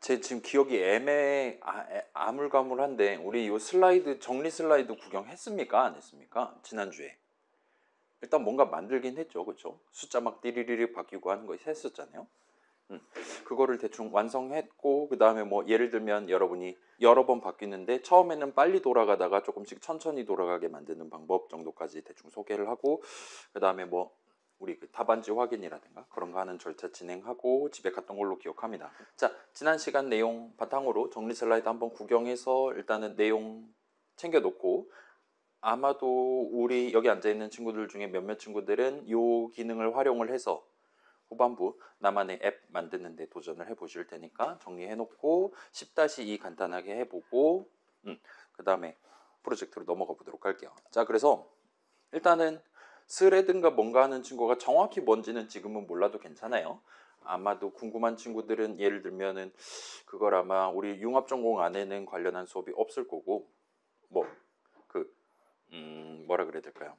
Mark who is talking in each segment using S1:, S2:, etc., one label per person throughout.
S1: 제 지금 기억이 아물가물한데 우리 이 슬라이드 정리 슬라이드 구경했습니까? 안 했습니까? 지난주에. 일단 뭔가 만들긴 했죠. 그렇죠? 숫자 막 띠리리리 바뀌고 하는 거 했었잖아요. 그거를 대충 완성했고 그 다음에 뭐 예를 들면 여러분이 여러 번 바뀌는데 처음에는 빨리 돌아가다가 조금씩 천천히 돌아가게 만드는 방법 정도까지 대충 소개를 하고 그 다음에 뭐 우리 그 답안지 확인이라든가 그런 거 하는 절차 진행하고 집에 갔던 걸로 기억합니다. 자, 지난 시간 내용 바탕으로 정리 슬라이드 한번 구경해서 일단은 내용 챙겨놓고 아마도 우리 여기 앉아있는 친구들 중에 몇몇 친구들은 이 기능을 활용을 해서 후반부 나만의 앱 만드는 데 도전을 해보실 테니까 정리해놓고 10-2 간단하게 해보고 그 다음에 프로젝트로 넘어가 보도록 할게요. 자, 그래서 일단은 스레든가 뭔가 하는 친구가 정확히 뭔지는 지금은 몰라도 괜찮아요. 아마도 궁금한 친구들은 예를 들면은 그걸 아마 우리 융합전공 안에는 관련한 수업이 없을 거고 뭐 그 뭐라 그래야 될까요?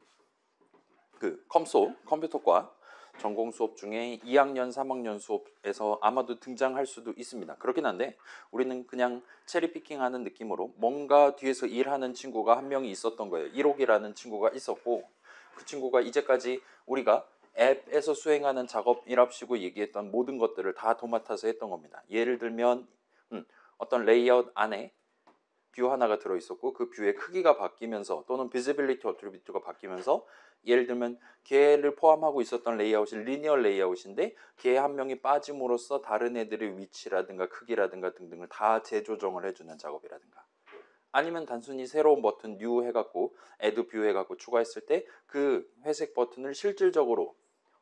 S1: 그 컴퓨터과 전공 수업 중에 2학년, 3학년 수업에서 아마도 등장할 수도 있습니다. 그렇긴 한데 우리는 그냥 체리피킹하는 느낌으로 뭔가 뒤에서 일하는 친구가 한 명이 있었던 거예요. 1호기라는 친구가 있었고 그 친구가 이제까지 우리가 앱에서 수행하는 작업이랍시고 얘기했던 모든 것들을 다 도맡아서 했던 겁니다. 예를 들면 어떤 레이아웃 안에 뷰 하나가 들어있었고 그 뷰의 크기가 바뀌면서 또는 비지빌리티 어트리뷰트가 바뀌면서 예를 들면 걔를 포함하고 있었던 레이아웃이 리니어 레이아웃인데 걔 한 명이 빠짐으로써 다른 애들의 위치라든가 크기라든가 등등을 다 재조정을 해주는 작업이라든가 아니면 단순히 새로운 버튼 뉴 해갖고 애드 뷰 해갖고 추가했을 때 그 회색 버튼을 실질적으로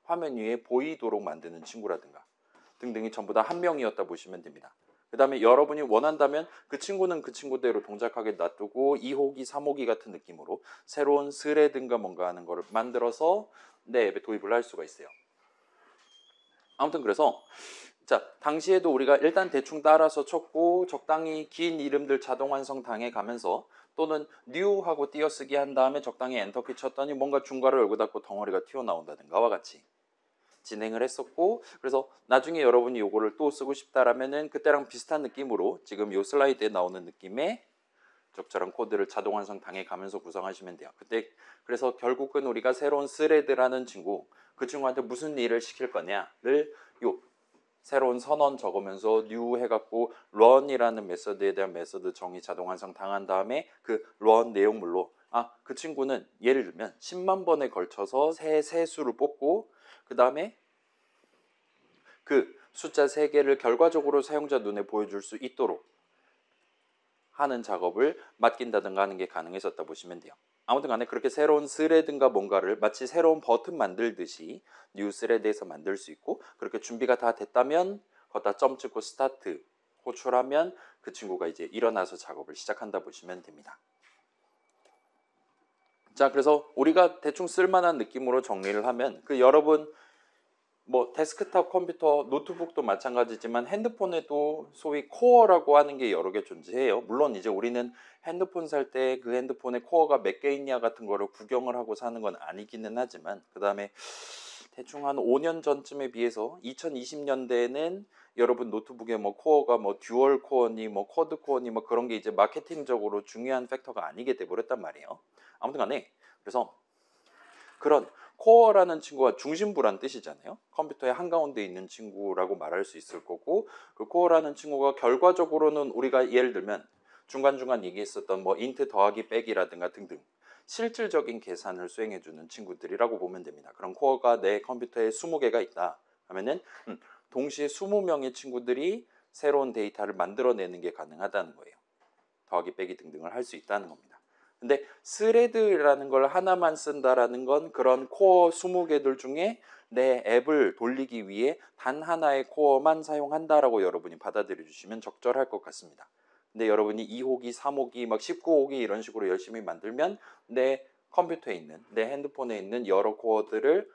S1: 화면 위에 보이도록 만드는 친구라든가 등등이 전부 다 한 명이었다 보시면 됩니다. 그 다음에 여러분이 원한다면 그 친구는 그 친구대로 동작하게 놔두고 2호기, 3호기 같은 느낌으로 새로운 스레든가 뭔가 하는 거를 만들어서 내 앱에 도입을 할 수가 있어요. 아무튼 그래서 자, 당시에도 우리가 일단 대충 따라서 쳤고 적당히 긴 이름들 자동 완성 당해 가면서 또는 new 하고 띄어쓰기 한 다음에 적당히 엔터키 쳤더니 뭔가 중괄호 열고 닫고 덩어리가 튀어나온다든가와 같이 진행을 했었고 그래서 나중에 여러분이 요거를 또 쓰고 싶다라면은 그때랑 비슷한 느낌으로 지금 요 슬라이드에 나오는 느낌의 적절한 코드를 자동 완성 당해 가면서 구성하시면 돼요. 그때 그래서 결국은 우리가 새로운 스레드라는 친구 그 친구한테 무슨 일을 시킬 거냐를 요 새로운 선언 적으면서 new 해갖고 run이라는 메서드에 대한 메서드 정의 자동 완성 당한 다음에 그 run 내용물로 그 친구는 예를 들면 10만 번에 걸쳐서 새 수를 뽑고 그 다음에 그 숫자 3개를 결과적으로 사용자 눈에 보여줄 수 있도록 하는 작업을 맡긴다든가 하는 게 가능했었다 보시면 돼요. 아무튼 간에 그렇게 새로운 스레든가 뭔가를 마치 새로운 버튼 만들듯이 뉴 스레드에서 만들 수 있고 그렇게 준비가 다 됐다면 거기다 점 찍고 스타트 호출하면 그 친구가 이제 일어나서 작업을 시작한다 보시면 됩니다. 자, 그래서 우리가 대충 쓸만한 느낌으로 정리를 하면 그 여러분 뭐 데스크탑 컴퓨터, 노트북도 마찬가지지만 핸드폰에도 소위 코어라고 하는 게 여러 개 존재해요. 물론 이제 우리는 핸드폰 살 때 그 핸드폰에 코어가 몇 개 있냐 같은 거를 구경을 하고 사는 건 아니기는 하지만 그 다음에 대충 한 5년 전쯤에 비해서 2020년대에는 여러분 노트북에 뭐 코어가 뭐 듀얼 코어니 뭐 쿼드 코어니 뭐 그런 게 이제 마케팅적으로 중요한 팩터가 아니게 돼버렸단 말이에요. 아무튼 간에 그래서 그런 코어라는 친구가 중심부란 뜻이잖아요. 컴퓨터의 한가운데 있는 친구라고 말할 수 있을 거고 그 코어라는 친구가 결과적으로는 우리가 예를 들면 중간중간 얘기했었던 뭐 인트 더하기 빼기라든가 등등 실질적인 계산을 수행해주는 친구들이라고 보면 됩니다. 그런 코어가 내 컴퓨터에 20개가 있다 하면은 동시에 20명의 친구들이 새로운 데이터를 만들어내는 게 가능하다는 거예요. 더하기 빼기 등등을 할 수 있다는 겁니다. 근데 스레드라는 걸 하나만 쓴다라는 건 그런 코어 20개들 중에 내 앱을 돌리기 위해 단 하나의 코어만 사용한다라고 여러분이 받아들여 주시면 적절할 것 같습니다. 근데 여러분이 2호기, 3호기, 막 19호기 이런 식으로 열심히 만들면 내 컴퓨터에 있는, 내 핸드폰에 있는 여러 코어들을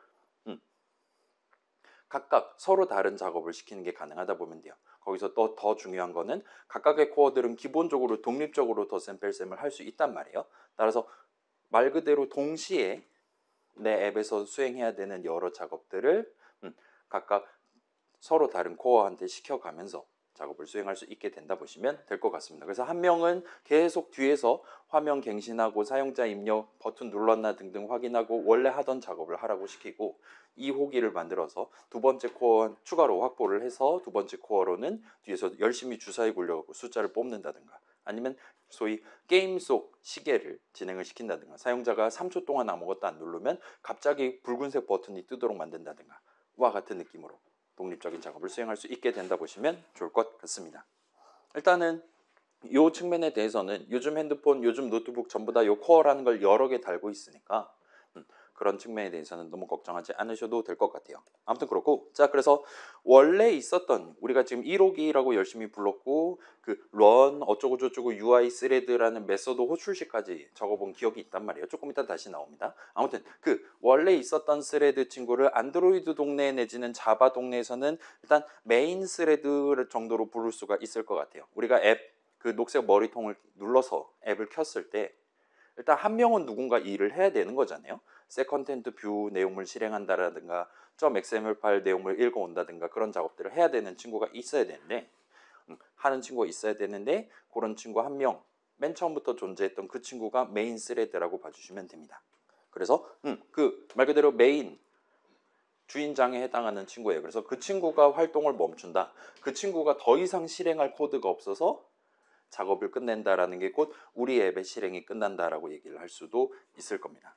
S1: 각각 서로 다른 작업을 시키는 게 가능하다 보면 돼요. 거기서 또 더 중요한 거는 각각의 코어들은 기본적으로 독립적으로 덧셈 뺄셈을 할 수 있단 말이에요. 따라서 말 그대로 동시에 내 앱에서 수행해야 되는 여러 작업들을 각각 서로 다른 코어한테 시켜가면서 작업을 수행할 수 있게 된다 보시면 될 것 같습니다. 그래서 한 명은 계속 뒤에서 화면 갱신하고 사용자 입력 버튼 눌렀나 등등 확인하고 원래 하던 작업을 하라고 시키고, 이 호기를 만들어서 두 번째 코어 추가로 확보를 해서 두 번째 코어로는 뒤에서 열심히 주사위 굴려갖고 숫자를 뽑는다든가, 아니면 소위 게임 속 시계를 진행을 시킨다든가, 사용자가 3초 동안 아무것도 안 누르면 갑자기 붉은색 버튼이 뜨도록 만든다든가 와 같은 느낌으로 독립적인 작업을 수행할 수 있게 된다 보시면 좋을 것 같습니다. 일단은 이 측면에 대해서는 요즘 핸드폰, 요즘 노트북 전부 다 이 코어라는 걸 여러 개 달고 있으니까 그런 측면에 대해서는 너무 걱정하지 않으셔도 될 것 같아요. 아무튼 그렇고, 자, 그래서 원래 있었던 우리가 지금 1호기라고 열심히 불렀고 그 run 어쩌고 저쩌고 UI 스레드라는 메소드 호출시까지 적어본 기억이 있단 말이에요. 조금 이따 다시 나옵니다. 아무튼 그 원래 있었던 스레드 친구를 안드로이드 동네 내지는 자바 동네에서는 일단 메인 스레드 정도로 부를 수가 있을 것 같아요. 우리가 앱 그 녹색 머리통을 눌러서 앱을 켰을 때 일단 한 명은 누군가 일을 해야 되는 거잖아요. 새 컨텐트 뷰 내용물 실행한다라든가 .xml 파일 내용물 읽어온다든가 그런 작업들을 해야 되는 친구가 있어야 되는데, 하는 친구가 있어야 되는데 그런 친구 한 명, 맨 처음부터 존재했던 그 친구가 메인 스레드라고 봐주시면 됩니다. 그래서 그 말 그대로 메인 주인장에 해당하는 친구예요. 그래서 그 친구가 활동을 멈춘다. 그 친구가 더 이상 실행할 코드가 없어서 작업을 끝낸다라는 게 곧 우리 앱의 실행이 끝난다라고 얘기를 할 수도 있을 겁니다.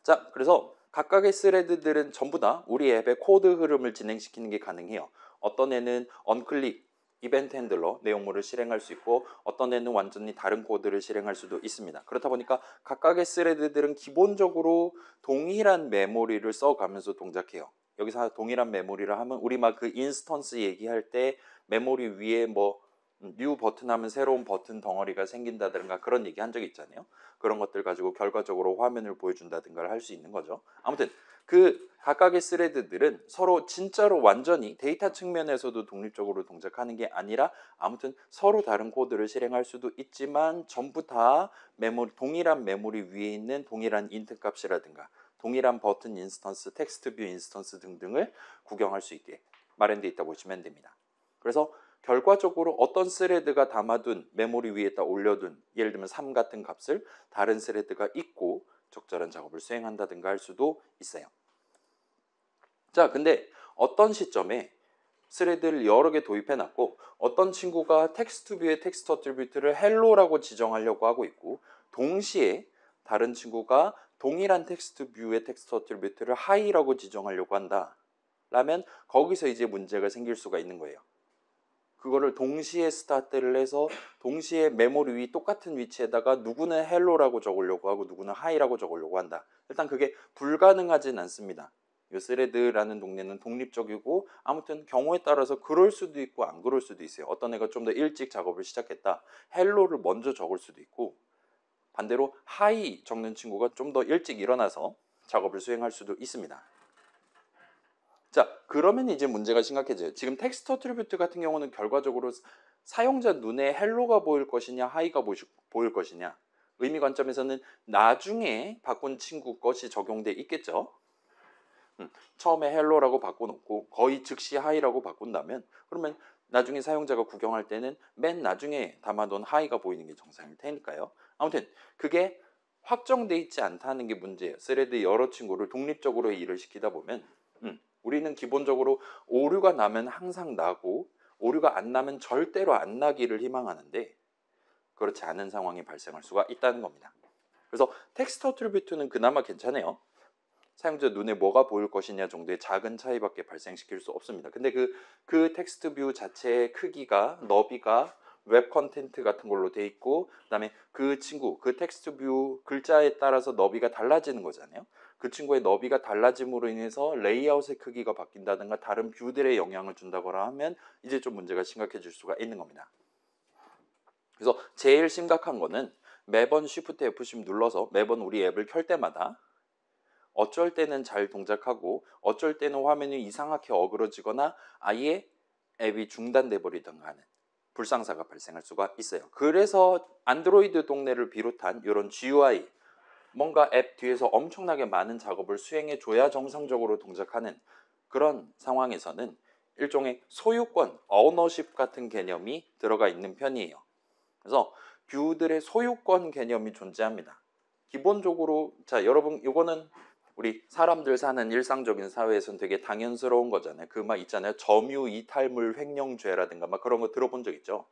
S1: 자, 그래서 각각의 스레드들은 전부 다 우리 앱의 코드 흐름을 진행시키는 게 가능해요. 어떤 애는 언클릭 이벤트 핸들러 내용물을 실행할 수 있고, 어떤 애는 완전히 다른 코드를 실행할 수도 있습니다. 그렇다 보니까 각각의 스레드들은 기본적으로 동일한 메모리를 써가면서 동작해요. 여기서 동일한 메모리를 하면 우리 막 그 인스턴스 얘기할 때 메모리 위에 뭐 뉴 버튼 하면 새로운 버튼 덩어리가 생긴다든가 그런 얘기 한 적이 있잖아요. 그런 것들 가지고 결과적으로 화면을 보여준다든가 할 수 있는 거죠. 아무튼 그 각각의 스레드들은 서로 진짜로 완전히 데이터 측면에서도 독립적으로 동작하는 게 아니라 아무튼 서로 다른 코드를 실행할 수도 있지만 전부 다 메모리, 동일한 메모리 위에 있는 동일한 인트 값이라든가 동일한 버튼 인스턴스, 텍스트 뷰 인스턴스 등등을 구경할 수 있게 마련되어 있다고 보시면 됩니다. 그래서 결과적으로 어떤 스레드가 담아둔 메모리 위에다 올려둔 예를 들면 3 같은 값을 다른 스레드가 잊고 적절한 작업을 수행한다든가 할 수도 있어요. 자, 근데 어떤 시점에 스레드를 여러 개 도입해 놨고 어떤 친구가 텍스트 뷰의 텍스트 어트리뷰트를 헬로라고 지정하려고 하고 있고, 동시에 다른 친구가 동일한 텍스트 뷰의 텍스트 어트리뷰트를 하이라고 지정하려고 한다 라면 거기서 이제 문제가 생길 수가 있는 거예요. 그거를 동시에 스타트를 해서 동시에 메모리 위 똑같은 위치에다가 누구는 헬로라고 적으려고 하고 누구는 하이라고 적으려고 한다. 일단 그게 불가능하진 않습니다. 이 스레드라는 동네는 독립적이고 아무튼 경우에 따라서 그럴 수도 있고 안 그럴 수도 있어요. 어떤 애가 좀 더 일찍 작업을 시작했다. 헬로를 먼저 적을 수도 있고, 반대로 하이 적는 친구가 좀 더 일찍 일어나서 작업을 수행할 수도 있습니다. 자, 그러면 이제 문제가 심각해져요. 지금 텍스트 어트리뷰트 같은 경우는 결과적으로 사용자 눈에 헬로가 보일 것이냐 하이가 보일 것이냐, 의미 관점에서는 나중에 바꾼 친구 것이 적용돼 있겠죠. 처음에 헬로라고 바꿔놓고 거의 즉시 하이라고 바꾼다면 그러면 나중에 사용자가 구경할 때는 맨 나중에 담아둔 하이가 보이는 게 정상일 테니까요. 아무튼 그게 확정돼 있지 않다는 게 문제예요. 스레드 여러 친구를 독립적으로 일을 시키다 보면 우리는 기본적으로 오류가 나면 항상 나고 오류가 안 나면 절대로 안 나기를 희망하는데 그렇지 않은 상황이 발생할 수가 있다는 겁니다. 그래서 텍스트 어트리뷰트는 그나마 괜찮아요. 사용자 눈에 뭐가 보일 것이냐 정도의 작은 차이밖에 발생시킬 수 없습니다. 근데 그 텍스트 뷰 자체의 크기가, 너비가 웹 컨텐트 같은 걸로 돼 있고, 그다음에 그 친구, 그 텍스트 뷰 글자에 따라서 너비가 달라지는 거잖아요. 그 친구의 너비가 달라짐으로 인해서 레이아웃의 크기가 바뀐다든가 다른 뷰들에 영향을 준다거나 하면 이제 좀 문제가 심각해질 수가 있는 겁니다. 그래서 제일 심각한 거는 매번 Shift F10 눌러서 매번 우리 앱을 켤 때마다 어쩔 때는 잘 동작하고 어쩔 때는 화면이 이상하게 어그러지거나 아예 앱이 중단돼 버리던가 하는 불상사가 발생할 수가 있어요. 그래서 안드로이드 동네를 비롯한 이런 GUI, 뭔가 앱 뒤에서 엄청나게 많은 작업을 수행해 줘야 정상적으로 동작하는 그런 상황에서는 일종의 소유권, ownership 같은 개념이 들어가 있는 편이에요. 그래서 뷰들의 소유권 개념이 존재합니다. 기본적으로 자 여러분 이거는 우리 사람들 사는 일상적인 사회에서는 되게 당연스러운 거잖아요. 그 막 있잖아요. 점유 이탈물 횡령죄라든가 막 그런 거 들어본 적 있죠.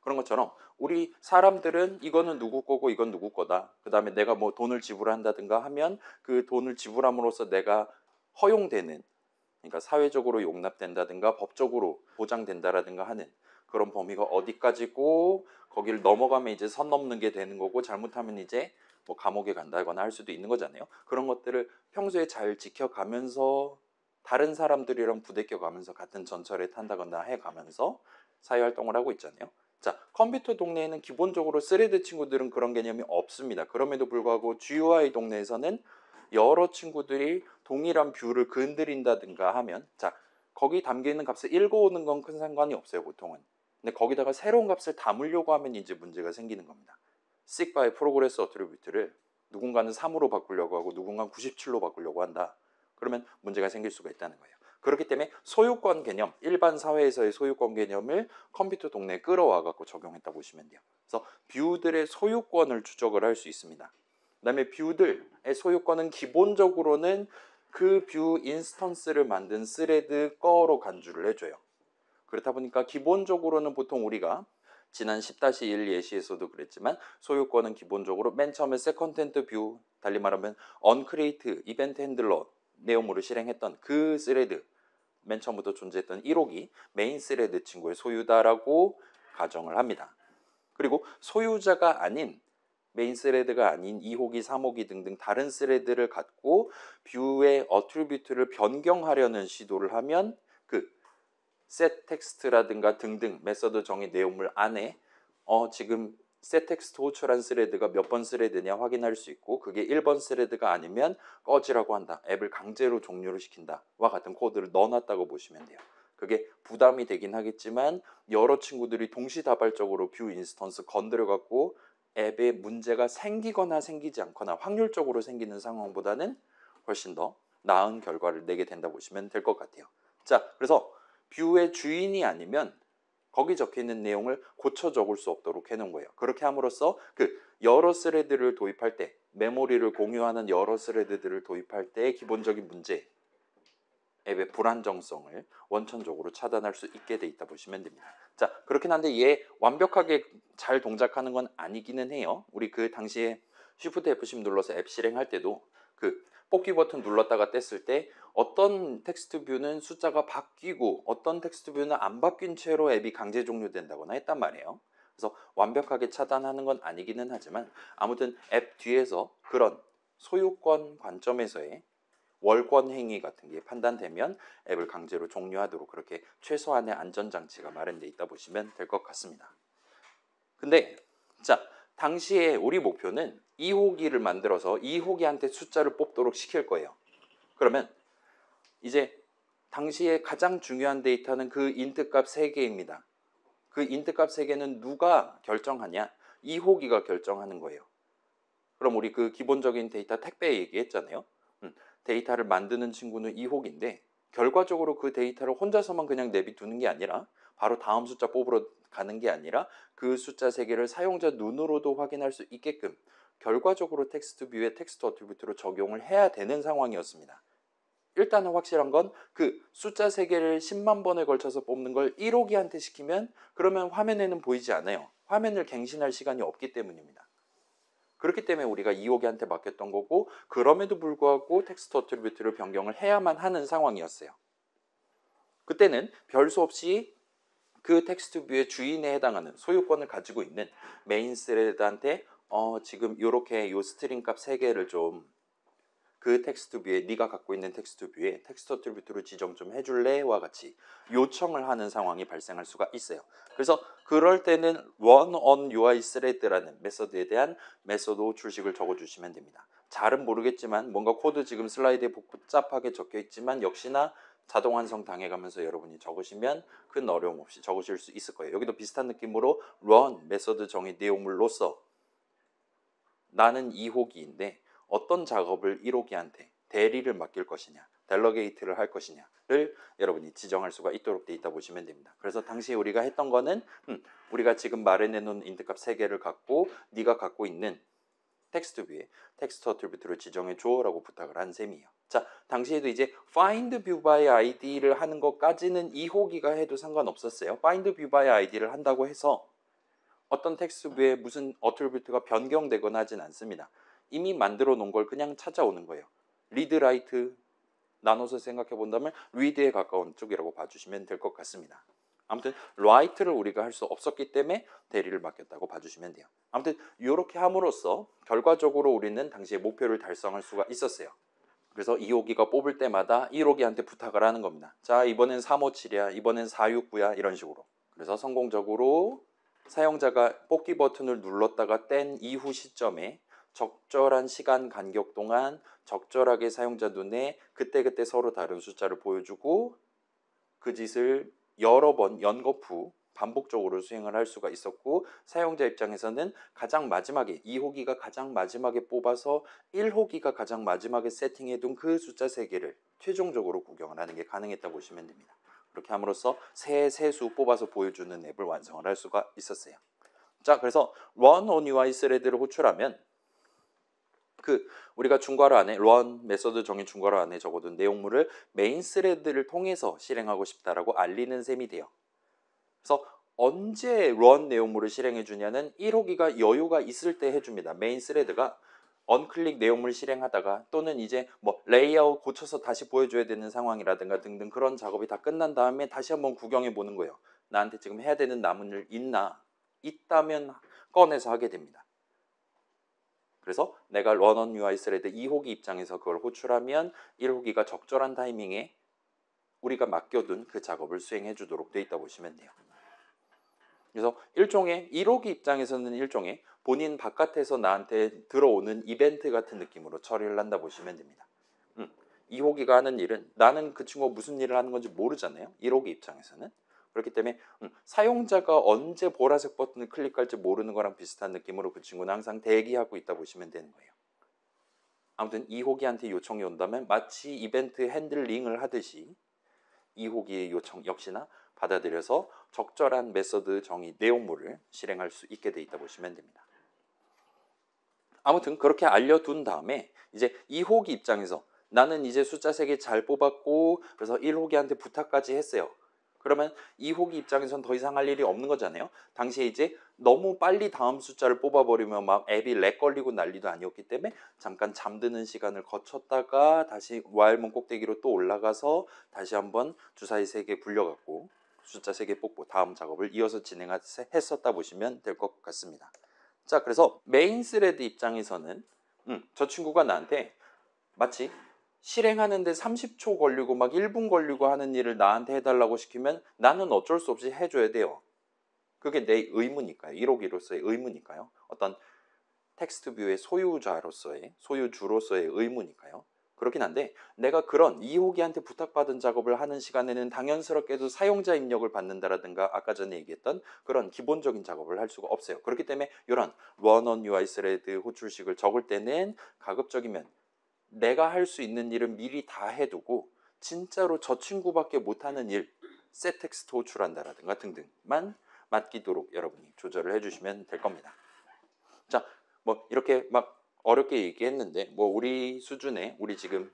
S1: 그런 것처럼 우리 사람들은 이거는 누구 거고 이건 누구 거다. 그 다음에 내가 뭐 돈을 지불한다든가 하면 그 돈을 지불함으로써 내가 허용되는, 그러니까 사회적으로 용납된다든가 법적으로 보장된다라든가 하는 그런 범위가 어디까지고 거기를 넘어가면 이제 선 넘는 게 되는 거고 잘못하면 이제 뭐 감옥에 간다거나 할 수도 있는 거잖아요. 그런 것들을 평소에 잘 지켜가면서 다른 사람들이랑 부대껴가면서 같은 전철에 탄다거나 해가면서 사회활동을 하고 있잖아요. 자, 컴퓨터 동네에는 기본적으로 스레드 친구들은 그런 개념이 없습니다. 그럼에도 불구하고 GUI 동네에서는 여러 친구들이 동일한 뷰를 건드린다든가 하면 자 거기 담겨있는 값을 읽어오는 건 큰 상관이 없어요 보통은. 근데 거기다가 새로운 값을 담으려고 하면 이제 문제가 생기는 겁니다. seek by progress attribute를 누군가는 3으로 바꾸려고 하고 누군가는 97로 바꾸려고 한다. 그러면 문제가 생길 수가 있다는 거예요. 그렇기 때문에 소유권 개념, 일반 사회에서의 소유권 개념을 컴퓨터 동네에 끌어와 갖고 적용했다 보시면 돼요. 그래서 뷰들의 소유권을 추적을 할 수 있습니다. 그 다음에 뷰들의 소유권은 기본적으로는 그 뷰 인스턴스를 만든 스레드 거로 간주를 해줘요. 그렇다 보니까 기본적으로는 보통 우리가 지난 10-1 예시에서도 그랬지만 소유권은 기본적으로 맨 처음에 세컨텐트 뷰, 달리 말하면 언크리에이트 이벤트 핸들러 내용으로 실행했던 그 스레드, 맨 처음부터 존재했던 1호기 메인 스레드 친구의 소유다라고 가정을 합니다. 그리고 소유자가 아닌 메인 스레드가 아닌 2호기, 3호기 등등 다른 스레드를 갖고 뷰의 어트리뷰트를 변경하려는 시도를 하면 그 set 텍스트라든가 등등 메서드 정의 내용물 안에 지금 set 텍스트 호출한 스레드가 몇 번 스레드냐 확인할 수 있고 그게 1번 스레드가 아니면 꺼지라고 한다. 앱을 강제로 종료를 시킨다. 와 같은 코드를 넣어놨다고 보시면 돼요. 그게 부담이 되긴 하겠지만 여러 친구들이 동시다발적으로 뷰 인스턴스 건드려 갖고 앱에 문제가 생기거나 생기지 않거나 확률적으로 생기는 상황보다는 훨씬 더 나은 결과를 내게 된다 보시면 될 것 같아요. 자, 그래서 뷰의 주인이 아니면 거기 적혀있는 내용을 고쳐 적을 수 없도록 해놓은 거예요. 그렇게 함으로써 그 여러 스레드를 도입할 때 메모리를 공유하는 여러 스레드들을 도입할 때의 기본적인 문제, 앱의 불안정성을 원천적으로 차단할 수 있게 돼 있다 보시면 됩니다. 자, 그렇긴 한데 얘 완벽하게 잘 동작하는 건 아니기는 해요. 우리 그 당시에 Shift F10 눌러서 앱 실행할 때도 그 뽑기 버튼 눌렀다가 뗐을 때 어떤 텍스트 뷰는 숫자가 바뀌고 어떤 텍스트 뷰는 안 바뀐 채로 앱이 강제 종료된다거나 했단 말이에요. 그래서 완벽하게 차단하는 건 아니기는 하지만 아무튼 앱 뒤에서 그런 소유권 관점에서의 월권 행위 같은 게 판단되면 앱을 강제로 종료하도록 그렇게 최소한의 안전장치가 마련되어 있다 보시면 될 것 같습니다. 근데 자, 당시에 우리 목표는 2호기를 만들어서 2호기한테 숫자를 뽑도록 시킬 거예요. 그러면 이제 당시에 가장 중요한 데이터는 그 인트 값 3개입니다. 그 인트 값 3개는 누가 결정하냐? 2호기가 결정하는 거예요. 그럼 우리 그 기본적인 데이터 택배 얘기했잖아요. 데이터를 만드는 친구는 2호기인데 결과적으로 그 데이터를 혼자서만 그냥 내비두는 게 아니라 바로 다음 숫자 뽑으러 가는 게 아니라 그 숫자 3개를 사용자 눈으로도 확인할 수 있게끔 결과적으로 텍스트 뷰에 텍스트 어트리뷰트로 적용을 해야 되는 상황이었습니다. 일단은 확실한 건 그 숫자 3개를 10만 번에 걸쳐서 뽑는 걸 1호기한테 시키면 그러면 화면에는 보이지 않아요. 화면을 갱신할 시간이 없기 때문입니다. 그렇기 때문에 우리가 2호기한테 맡겼던 거고 그럼에도 불구하고 텍스트 어트리뷰트를 변경을 해야만 하는 상황이었어요. 그때는 별 수 없이 그 텍스트 뷰의 주인에 해당하는 소유권을 가지고 있는 메인 스레드한테 지금 이렇게 요 스트링 값 3개를 좀 그 텍스트 뷰에 네가 갖고 있는 텍스트 뷰에 텍스트 어트리뷰트로 지정 좀 해줄래?와 같이 요청을 하는 상황이 발생할 수가 있어요. 그래서 그럴 때는 run on UI thread라는 메서드에 대한 메서드 출식을 적어주시면 됩니다. 잘은 모르겠지만 뭔가 코드 지금 슬라이드에 복잡하게 적혀 있지만 역시나 자동 완성 당해가면서 여러분이 적으시면 큰 어려움 없이 적으실 수 있을 거예요. 여기도 비슷한 느낌으로 run 메서드 정의 내용물로서 나는 2호기인데 어떤 작업을 1호기한테 대리를 맡길 것이냐. 델러게이트를 할 것이냐를 여러분이 지정할 수가 있도록 돼 있다 보시면 됩니다. 그래서 당시에 우리가 했던 거는 우리가 지금 마련해놓은 인트값 3개를 갖고 네가 갖고 있는 텍스트 뷰에 텍스트 어트리뷰트를 지정해 줘라고 부탁을 한 셈이에요. 자, 당시에도 이제 find view by id를 하는 것까지는 2호기가 해도 상관없었어요. find view by id를 한다고 해서 어떤 텍스트 뷰에 무슨 어트리뷰트가 변경되거나 하진 않습니다. 이미 만들어 놓은 걸 그냥 찾아오는 거예요. 리드 라이트 나눠서 생각해 본다면 리드에 가까운 쪽이라고 봐주시면 될 것 같습니다. 아무튼 라이트를 우리가 할 수 없었기 때문에 대리를 맡겼다고 봐주시면 돼요. 아무튼 이렇게 함으로써 결과적으로 우리는 당시에 목표를 달성할 수가 있었어요. 그래서 2호기가 뽑을 때마다 1호기한테 부탁을 하는 겁니다. 자, 이번엔 357이야, 이번엔 469야, 이런 식으로. 그래서 성공적으로 사용자가 뽑기 버튼을 눌렀다가 뗀 이후 시점에 적절한 시간 간격 동안 적절하게 사용자 눈에 그때그때 서로 다른 숫자를 보여주고 그 짓을 여러 번 연거푸 반복적으로 수행을 할 수가 있었고, 사용자 입장에서는 가장 마지막에 2호기가 가장 마지막에 뽑아서 1호기가 가장 마지막에 세팅해둔 그 숫자 3개를 최종적으로 구경을 하는 게 가능했다고 보시면 됩니다. 그렇게 함으로써 세수 뽑아서 보여주는 앱을 완성을 할 수가 있었어요. 자, 그래서 run on UI 스레드를 호출하면 우리가 중괄호 안에 run 메서드 정의 중괄호 안에 적어둔 내용물을 메인 스레드를 통해서 실행하고 싶다라고 알리는 셈이 돼요. 그래서 언제 run 내용물을 실행해 주냐는 1호기가 여유가 있을 때 해줍니다. 메인 스레드가 언클릭 내용물 실행하다가 또는 이제 뭐 레이아웃 고쳐서 다시 보여줘야 되는 상황이라든가 등등 그런 작업이 다 끝난 다음에 다시 한번 구경해 보는 거예요. 나한테 지금 해야 되는 남은 일 있다면 꺼내서 하게 됩니다. 그래서 내가 run on UI 스레드 2호기 입장에서 그걸 호출하면 1호기가 적절한 타이밍에 우리가 맡겨둔 그 작업을 수행해 주도록 되어 있다 보시면 돼요. 그래서 일종의 1호기 입장에서는 일종의 본인 바깥에서 나한테 들어오는 이벤트 같은 느낌으로 처리를 한다 보시면 됩니다. 2호기가 하는 일은 나는 그 친구가 무슨 일을 하는 건지 모르잖아요. 1호기 입장에서는. 그렇기 때문에 사용자가 언제 보라색 버튼을 클릭할지 모르는 거랑 비슷한 느낌으로 그 친구는 항상 대기하고 있다 보시면 되는 거예요. 아무튼 2호기한테 요청이 온다면 마치 이벤트 핸들링을 하듯이 2호기의 요청 역시나 받아들여서 적절한 메서드 정의 내용물을 실행할 수 있게 돼 있다 보시면 됩니다. 아무튼 그렇게 알려둔 다음에 이제 2호기 입장에서 나는 이제 숫자 3개 잘 뽑았고 그래서 1호기한테 부탁까지 했어요. 그러면 2호기 입장에선 더 이상 할 일이 없는 거잖아요. 당시에 이제 너무 빨리 다음 숫자를 뽑아버리면 막 앱이 렉 걸리고 난리도 아니었기 때문에 잠깐 잠드는 시간을 거쳤다가 다시 와일문 꼭대기로 또 올라가서 다시 한번 주사위 3개 굴려갖고 숫자 3개 뽑고 다음 작업을 이어서 진행했었다 보시면 될 것 같습니다. 자, 그래서 메인 스레드 입장에서는 저 친구가 나한테 마치 실행하는데 30초 걸리고 막 1분 걸리고 하는 일을 나한테 해달라고 시키면 나는 어쩔 수 없이 해줘야 돼요. 그게 내 의무니까요. 1호기로서의 의무니까요. 어떤 텍스트 뷰의 소유주로서의 의무니까요. 그렇긴 한데 내가 그런 2호기한테 부탁받은 작업을 하는 시간에는 당연스럽게도 사용자 입력을 받는다라든가 아까 전에 얘기했던 그런 기본적인 작업을 할 수가 없어요. 그렇기 때문에 이런 run on UI 스레드 호출식을 적을 때는 가급적이면 내가 할 수 있는 일은 미리 다 해두고 진짜로 저 친구밖에 못하는 일, 셋 텍스트 호출한다라든가 등등만 맡기도록 여러분이 조절을 해주시면 될 겁니다. 자, 뭐 이렇게 막 어렵게 얘기했는데 뭐 우리 수준에 우리 지금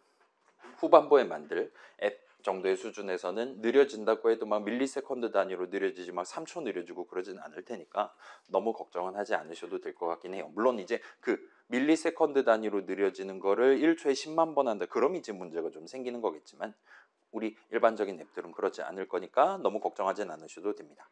S1: 후반부에 만들 앱 정도의 수준에서는 느려진다고 해도 막 밀리세컨드 단위로 느려지지 막 3초 느려지고 그러진 않을 테니까 너무 걱정은 하지 않으셔도 될 것 같긴 해요. 물론 이제 그 밀리세컨드 단위로 느려지는 거를 1초에 10만 번 한다. 그럼 이제 문제가 좀 생기는 거겠지만 우리 일반적인 앱들은 그렇지 않을 거니까 너무 걱정하진 않으셔도 됩니다.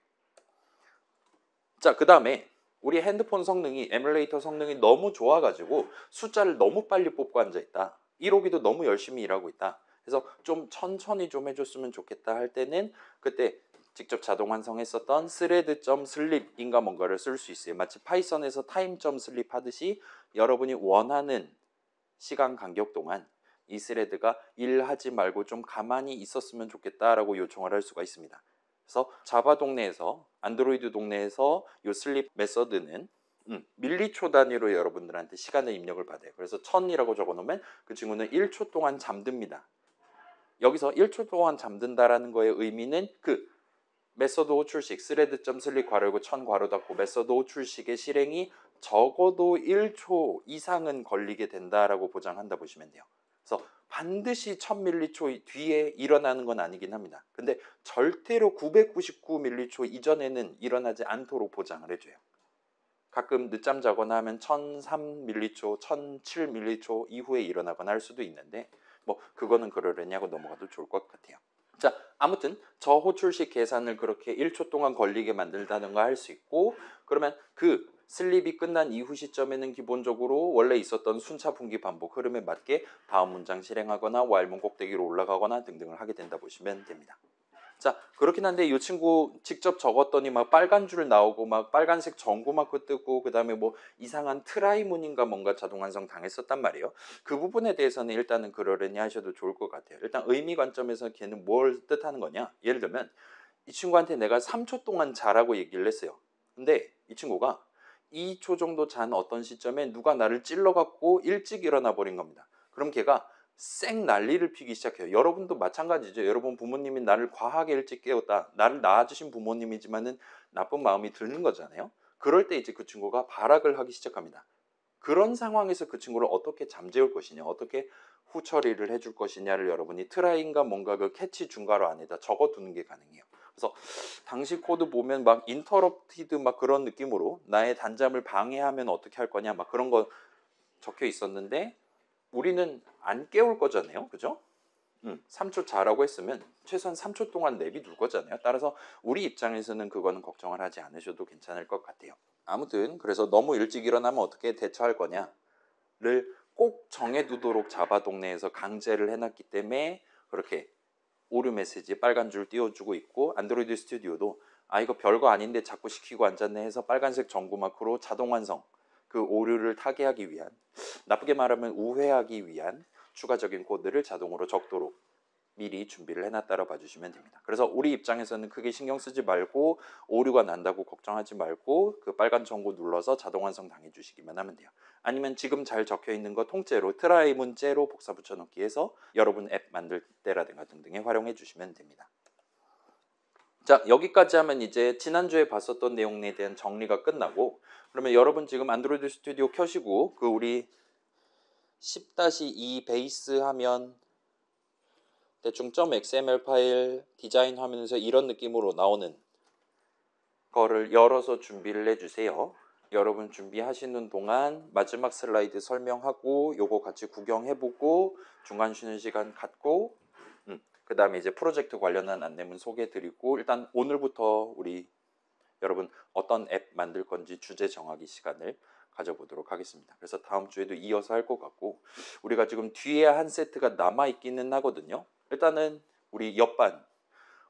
S1: 자, 그 다음에 우리 핸드폰 성능이 에뮬레이터 성능이 너무 좋아가지고 숫자를 너무 빨리 뽑고 앉아있다. 1호기도 너무 열심히 일하고 있다. 그래서 좀 천천히 좀 해줬으면 좋겠다 할 때는 그때 직접 자동 완성했었던 thread.sleep인가 뭔가를 쓸 수 있어요. 마치 파이썬에서 time.sleep 하듯이 여러분이 원하는 시간 간격 동안 이 스레드가 일하지 말고 좀 가만히 있었으면 좋겠다라고 요청을 할 수가 있습니다. 그래서 자바 동네에서 안드로이드 동네에서 이 슬립 메서드는 밀리초 단위로 여러분들한테 시간의 입력을 받아요. 그래서 1000이라고 적어놓으면 그 친구는 1초 동안 잠듭니다. 여기서 1초 동안 잠든다라는 거의 의미는 그 메서드 호출식 thread.sleep 괄호 열고 1000 괄호 닫고 메서드 호출식의 실행이 적어도 1초 이상은 걸리게 된다라고 보장한다 보시면 돼요. 그래서 반드시 1000m초 뒤에 일어나는 건 아니긴 합니다. 근데 절대로 999m초 이전에는 일어나지 않도록 보장을 해줘요. 가끔 늦잠 자거나 하면 1003m초, 1007m초 이후에 일어나거나 할 수도 있는데 뭐 그거는 그러려냐고 넘어가도 좋을 것 같아요. 자, 아무튼 저 호출식 계산을 그렇게 1초 동안 걸리게 만들다든가 할 수 있고, 그러면 그 슬립이 끝난 이후 시점에는 기본적으로 원래 있었던 순차 분기 반복 흐름에 맞게 다음 문장 실행하거나 while문 꼭대기로 올라가거나 등등을 하게 된다 보시면 됩니다. 자, 그렇긴 한데 이 친구 직접 적었더니 막 빨간 줄 나오고 막 빨간색 전구 마크 뜨고 그 다음에 뭐 이상한 트라이문인가 뭔가 자동 완성 당했었단 말이에요. 그 부분에 대해서는 일단은 그러려니 하셔도 좋을 것 같아요. 일단 의미 관점에서 걔는 뭘 뜻하는 거냐? 예를 들면 이 친구한테 내가 3초 동안 자라고 얘기를 했어요. 근데 이 친구가 2초 정도 잔 어떤 시점에 누가 나를 찔러갖고 일찍 일어나 버린 겁니다. 그럼 걔가 쌩 난리를 피기 시작해요. 여러분도 마찬가지죠. 여러분 부모님이 나를 과하게 일찍 깨웠다. 나를 낳아주신 부모님이지만은 나쁜 마음이 드는 거잖아요. 그럴 때 이제 그 친구가 발악을 하기 시작합니다. 그런 상황에서 그 친구를 어떻게 잠재울 것이냐, 어떻게 후처리를 해줄 것이냐를 여러분이 트라이인가 뭔가 그 캐치 중괄호 안에다 적어두는 게 가능해요. 그래서 당시 코드 보면 막 인터럽티드 막 그런 느낌으로 나의 단잠을 방해하면 어떻게 할 거냐 막 그런 거 적혀 있었는데 우리는 안 깨울 거잖아요. 그죠? 3초 자라고 했으면 최소한 3초 동안 내비둘 거잖아요. 따라서 우리 입장에서는 그거는 걱정을 하지 않으셔도 괜찮을 것 같아요. 아무튼 그래서 너무 일찍 일어나면 어떻게 대처할 거냐를 꼭 정해두도록 자바 동네에서 강제를 해놨기 때문에 그렇게 오류 메시지 빨간 줄 띄워주고 있고, 안드로이드 스튜디오도 아 이거 별거 아닌데 자꾸 시키고 앉았네 해서 빨간색 전구 마크로 자동 완성, 그 오류를 타개하기 위한, 나쁘게 말하면 우회하기 위한 추가적인 코드를 자동으로 적도록 미리 준비를 해놨다고 봐주시면 됩니다. 그래서 우리 입장에서는 크게 신경 쓰지 말고 오류가 난다고 걱정하지 말고 그 빨간 전구 눌러서 자동 완성 당해주시기만 하면 돼요. 아니면 지금 잘 적혀있는 거 통째로 트라이 문제로 복사 붙여넣기 해서 여러분 앱 만들 때라든가 등등에 활용해 주시면 됩니다. 자, 여기까지 하면 이제 지난주에 봤었던 내용에 대한 정리가 끝나고, 그러면 여러분 지금 안드로이드 스튜디오 켜시고 그 우리 10-2 베이스 하면 대충 .xml 파일 디자인 화면에서 이런 느낌으로 나오는 거를 열어서 준비를 해주세요. 여러분 준비하시는 동안 마지막 슬라이드 설명하고 요거 같이 구경해보고 중간 쉬는 시간 갖고 그 다음에 이제 프로젝트 관련한 안내문 소개해드리고, 일단 오늘부터 우리 여러분 어떤 앱 만들 건지 주제 정하기 시간을 가져보도록 하겠습니다. 그래서 다음 주에도 이어서 할 것 같고, 우리가 지금 뒤에 한 세트가 남아있기는 하거든요. 일단은 우리 옆반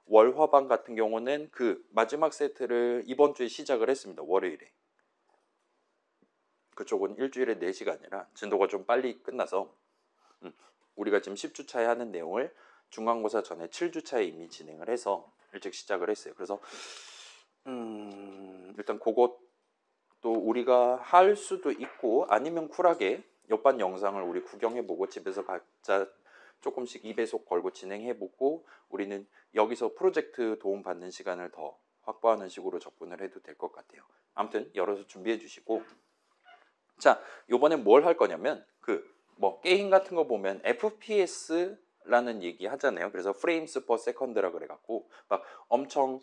S1: 월화반 같은 경우는 그 마지막 세트를 이번 주에 시작을 했습니다. 월요일에. 그쪽은 일주일에 4시가 아니라 진도가 좀 빨리 끝나서 우리가 지금 10주차에 하는 내용을 중간고사 전에 7주차에 이미 진행을 해서 일찍 시작을 했어요. 그래서 일단 그것도 우리가 할 수도 있고 아니면 쿨하게 옆반 영상을 우리 구경해보고 집에서 각자 조금씩 2배속 걸고 진행해보고 우리는 여기서 프로젝트 도움받는 시간을 더 확보하는 식으로 접근을 해도 될 것 같아요. 아무튼 열어서 준비해 주시고, 자, 요번엔 뭘 할 거냐면 그 뭐 게임 같은 거 보면 FPS라는 얘기 하잖아요. 그래서 frames per second라 그래갖고 막 엄청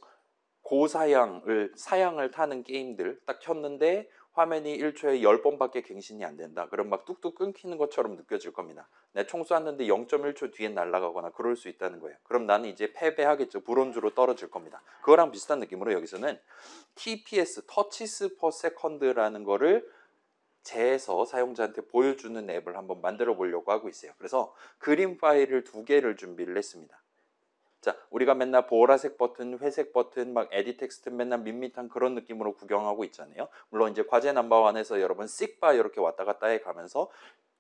S1: 사양을 타는 게임들 딱 켰는데 화면이 1초에 10번밖에 갱신이 안 된다. 그럼 막 뚝뚝 끊기는 것처럼 느껴질 겁니다. 내 총 쐈는데 0.1초 뒤에 날아가거나 그럴 수 있다는 거예요. 그럼 나는 이제 패배하겠죠. 브론즈로 떨어질 겁니다. 그거랑 비슷한 느낌으로 여기서는 TPS, 터치스 퍼 세컨드라는 거를 재해서 사용자한테 보여주는 앱을 한번 만들어 보려고 하고 있어요. 그래서 그림 파일을 2개를 준비를 했습니다. 자, 우리가 맨날 보라색 버튼, 회색 버튼, 막 에디 텍스트 맨날 밋밋한 그런 느낌으로 구경하고 있잖아요. 물론 이제 과제 넘버1에서 여러분 씩바 이렇게 왔다 갔다 해 가면서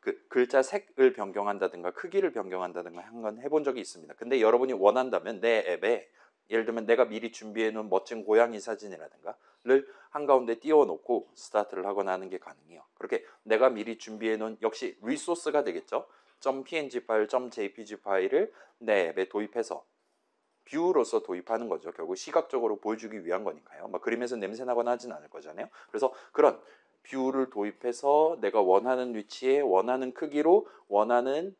S1: 그 글자 색을 변경한다든가 크기를 변경한다든가 한 건 해본 적이 있습니다. 근데 여러분이 원한다면 내 앱에 예를 들면 내가 미리 준비해 놓은 멋진 고양이 사진이라든가를 한가운데 띄워놓고 스타트를 하거나 하는 게 가능해요. 그렇게 내가 미리 준비해 놓은 역시 리소스가 되겠죠. .png 파일, .jpg 파일을 내 앱에 도입해서 뷰로서 도입하는 거죠. 결국 시각적으로 보여주기 위한 거니까요. 막 그림에서 냄새 나거나 하진 않을 거잖아요. 그래서 그런 뷰를 도입해서 내가 원하는 위치에 원하는 크기로 원하는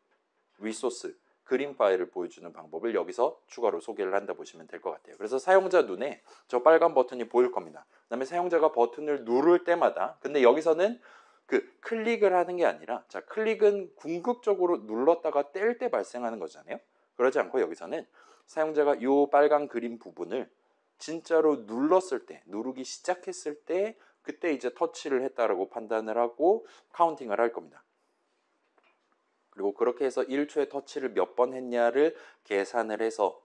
S1: 리소스, 그림 파일을 보여주는 방법을 여기서 추가로 소개를 한다 보시면 될 것 같아요. 그래서 사용자 눈에 저 빨간 버튼이 보일 겁니다. 그다음에 사용자가 버튼을 누를 때마다, 근데 여기서는 그 클릭을 하는 게 아니라, 자, 클릭은 궁극적으로 눌렀다가 뗄 때 발생하는 거잖아요. 그러지 않고 여기서는 사용자가 이 빨간 그림 부분을 진짜로 눌렀을 때, 누르기 시작했을 때, 그때 이제 터치를 했다라고 판단을 하고 카운팅을 할 겁니다. 그리고 그렇게 해서 1초에 터치를 몇 번 했냐를 계산을 해서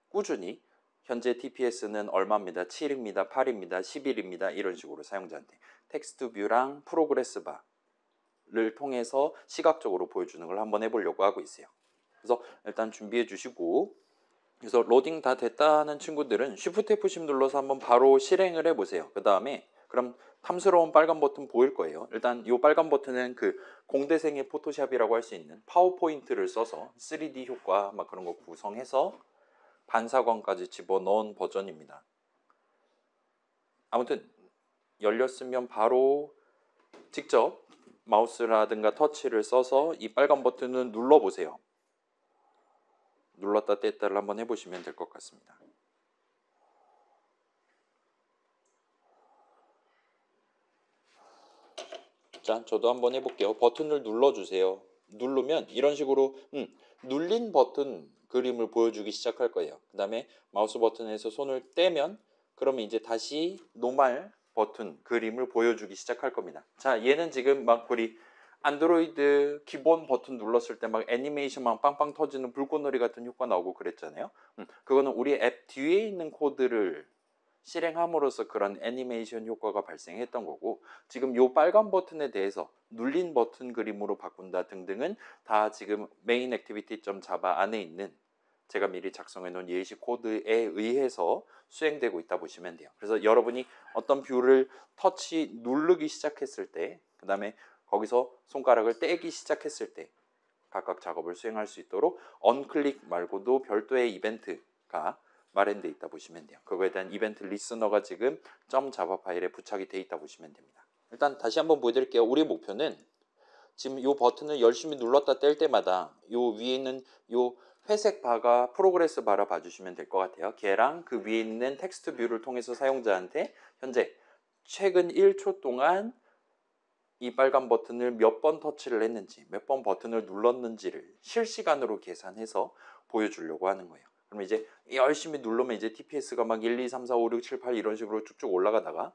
S1: 꾸준히 현재 TPS는 얼마입니다, 7입니다, 8입니다, 11입니다 이런 식으로 사용자한테 텍스트 뷰랑 프로그레스 바를 통해서 시각적으로 보여주는 걸 한번 해보려고 하고 있어요. 그래서 일단 준비해 주시고, 그래서 로딩 다 됐다는 친구들은 Shift F10 눌러서 한번 바로 실행을 해보세요. 그 다음에 그럼 탐스러운 빨간 버튼 보일 거예요. 일단 이 빨간 버튼은 그 공대생의 포토샵이라고 할 수 있는 파워포인트를 써서 3D 효과 막 그런 거 구성해서 반사광까지 집어넣은 버전입니다. 아무튼 열렸으면 바로 직접 마우스라든가 터치를 써서 이 빨간 버튼을 눌러보세요. 눌렀다 뗐다를 한번 해보시면 될 것 같습니다. 자, 저도 한번 해볼게요. 버튼을 눌러주세요. 누르면 이런 식으로 눌린 버튼 그림을 보여주기 시작할 거예요. 그 다음에 마우스 버튼에서 손을 떼면 그러면 이제 다시 노멀 버튼 그림을 보여주기 시작할 겁니다. 자, 얘는 지금 막 우리 안드로이드 기본 버튼 눌렀을 때 막 애니메이션 막 빵빵 터지는 불꽃놀이 같은 효과 나오고 그랬잖아요. 그거는 우리 앱 뒤에 있는 코드를 실행함으로써 그런 애니메이션 효과가 발생했던 거고, 지금 요 빨간 버튼에 대해서 눌린 버튼 그림으로 바꾼다 등등은 다 지금 메인 액티비티.java 안에 있는 제가 미리 작성해 놓은 예시 코드에 의해서 수행되고 있다 보시면 돼요. 그래서 여러분이 어떤 뷰를 터치 누르기 시작했을 때, 그 다음에 거기서 손가락을 떼기 시작했을 때 각각 작업을 수행할 수 있도록 언클릭 말고도 별도의 이벤트가 마련되어 있다 보시면 돼요. 그거에 대한 이벤트 리스너가 지금 .java 파일에 부착이 되어 있다 보시면 됩니다. 일단 다시 한번 보여드릴게요. 우리 목표는 지금 이 버튼을 열심히 눌렀다 뗄 때마다 이 위에 있는 이 회색 바가 프로그레스 바라 봐주시면 될 것 같아요. 걔랑 그 위에 있는 텍스트 뷰를 통해서 사용자한테 현재 최근 1초 동안 이 빨간 버튼을 몇 번 터치를 했는지, 몇 번 버튼을 눌렀는지를 실시간으로 계산해서 보여주려고 하는 거예요. 그럼 이제 열심히 누르면 이제 TPS가 막 1, 2, 3, 4, 5, 6, 7, 8 이런 식으로 쭉쭉 올라가다가,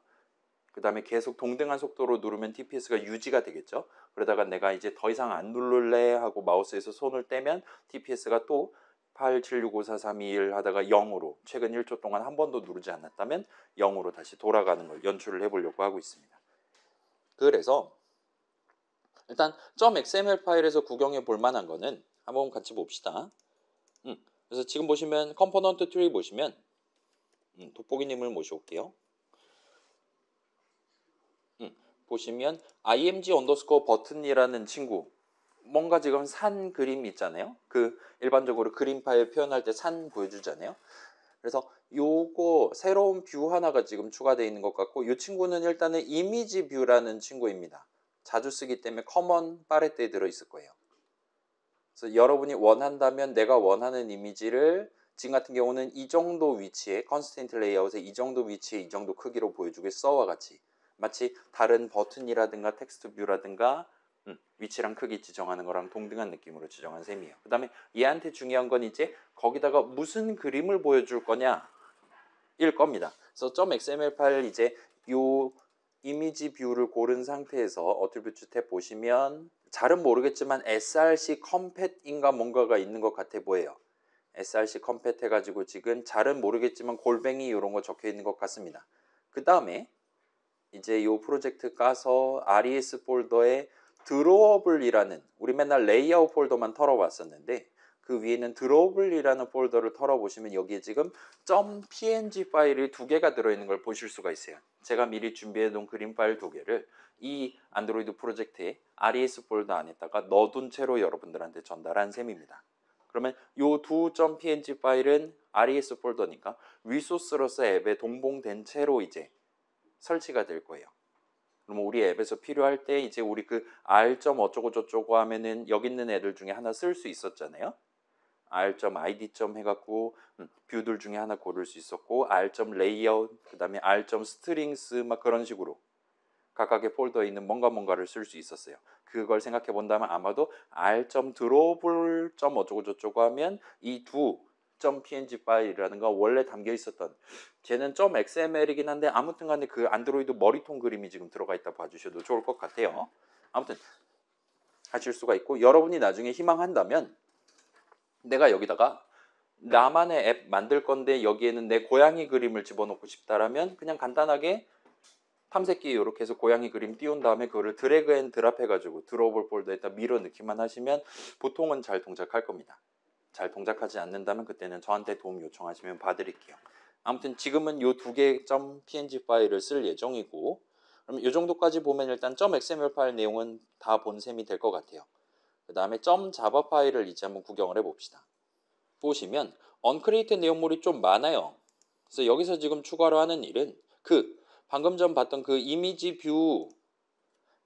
S1: 그 다음에 계속 동등한 속도로 누르면 TPS가 유지가 되겠죠. 그러다가 내가 이제 더 이상 안 누를래 하고 마우스에서 손을 떼면 TPS가 또 8, 7, 6, 5, 4, 3, 2, 1 하다가 0으로, 최근 1초 동안 한 번도 누르지 않았다면 0으로 다시 돌아가는 걸 연출을 해보려고 하고 있습니다. 그래서 일단 .xml 파일에서 구경해 볼 만한 거는 한번 같이 봅시다. 그래서 지금 보시면 컴포넌트 트리 보시면 돋보기님을 모셔올게요. 보시면 img 언더스코어 버튼이라는 친구, 뭔가 지금 산 그림 있잖아요. 그 일반적으로 그림 파일 표현할 때 산 보여주잖아요. 그래서 요거 새로운 뷰 하나가 지금 추가되어 있는 것 같고, 이 친구는 일단은 이미지 뷰라는 친구입니다. 자주 쓰기 때문에 커먼 팔레트에 들어있을 거예요. 그래서 여러분이 원한다면 내가 원하는 이미지를 지금 같은 경우는 이 정도 위치에, 컨스트레인트 레이아웃에 이 정도 위치에 이 정도 크기로 보여주겠어와 같이 마치 다른 버튼이라든가 텍스트 뷰라든가 위치랑 크기 지정하는 거랑 동등한 느낌으로 지정한 셈이에요. 그 다음에 얘한테 중요한 건 이제 거기다가 무슨 그림을 보여줄 거냐 일 겁니다. 그래서 .xml 파일 이제 요 이미지 뷰를 고른 상태에서 어트리뷰트 탭 보시면 잘은 모르겠지만 src 컴팻인가 뭔가가 있는 것 같아 보여요. src 컴팻 해가지고 지금 잘은 모르겠지만 골뱅이 이런 거 적혀 있는 것 같습니다. 그 다음에 이제 이 프로젝트 까서 res 폴더에 드로어블이라는, 우리 맨날 레이아웃 폴더만 털어봤었는데 그 그 위에 있는 드로블이라는 폴더를 털어보시면 여기에 지금 .png 파일이 2개가 들어있는 걸 보실 수가 있어요. 제가 미리 준비해 놓은 그림 파일 2개를 이 안드로이드 프로젝트의 RES 폴더 안에다가 넣어둔 채로 여러분들한테 전달한 셈입니다. 그러면 이 두 .png 파일은 RES 폴더니까 리소스로서 앱에 동봉된 채로 이제 설치가 될 거예요. 그러면 우리 앱에서 필요할 때 이제 우리 그 R. 어쩌고 저쩌고 하면은 여기 있는 애들 중에 하나 쓸 수 있었잖아요. R.id. 해갖고 뷰들 중에 하나 고를 수 있었고 R.layout, 그 다음에 R.strings 막 그런 식으로 각각의 폴더에 있는 뭔가를 쓸 수 있었어요. 그걸 생각해 본다면 아마도 R.drop을 어쩌고 저쩌고 하면 이 두 .png 파일이라는 거 원래 담겨 있었던 쟤는 .xml이긴 한데 아무튼 간에 그 안드로이드 머리통 그림이 지금 들어가 있다 봐주셔도 좋을 것 같아요. 아무튼 하실 수가 있고 여러분이 나중에 희망한다면 내가 여기다가 나만의 앱 만들 건데 여기에는 내 고양이 그림을 집어넣고 싶다라면 그냥 간단하게 탐색기 이렇게 해서 고양이 그림 띄운 다음에 그거를 드래그 앤 드랍 해가지고 드로우볼 폴더에다 밀어 넣기만 하시면 보통은 잘 동작할 겁니다. 잘 동작하지 않는다면 그때는 저한테 도움 요청하시면 봐드릴게요. 아무튼 지금은 이 2개 .png 파일을 쓸 예정이고 그럼 이 정도까지 보면 일단 .xml 파일 내용은 다 본 셈이 될 것 같아요. 그 다음에 .java 파일을 이제 한번 구경을 해봅시다. 보시면 언크리에이트 내용물이 좀 많아요. 그래서 여기서 지금 추가로 하는 일은 방금 전 봤던 그 이미지 뷰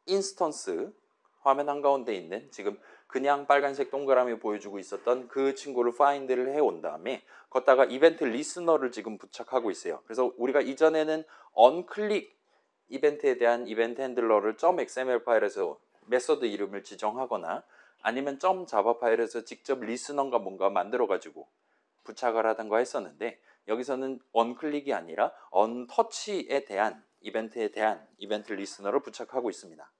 S1: 인스턴스 화면 한가운데 있는 지금 그냥 빨간색 동그라미 보여주고 있었던 그 친구를 파인드를 해온 다음에 걷다가 이벤트 리스너를 지금 부착하고 있어요. 그래서 우리가 이전에는 언클릭 이벤트에 대한 이벤트 핸들러를 .xml 파일에서 메서드 이름을 지정하거나 아니면 .java 파일에서 직접 리스너가 뭔가 만들어가지고 부착을 하던가 했었는데 여기서는 언클릭이 아니라 언터치에 대한 이벤트에 대한 이벤트 리스너를 부착하고 있습니다.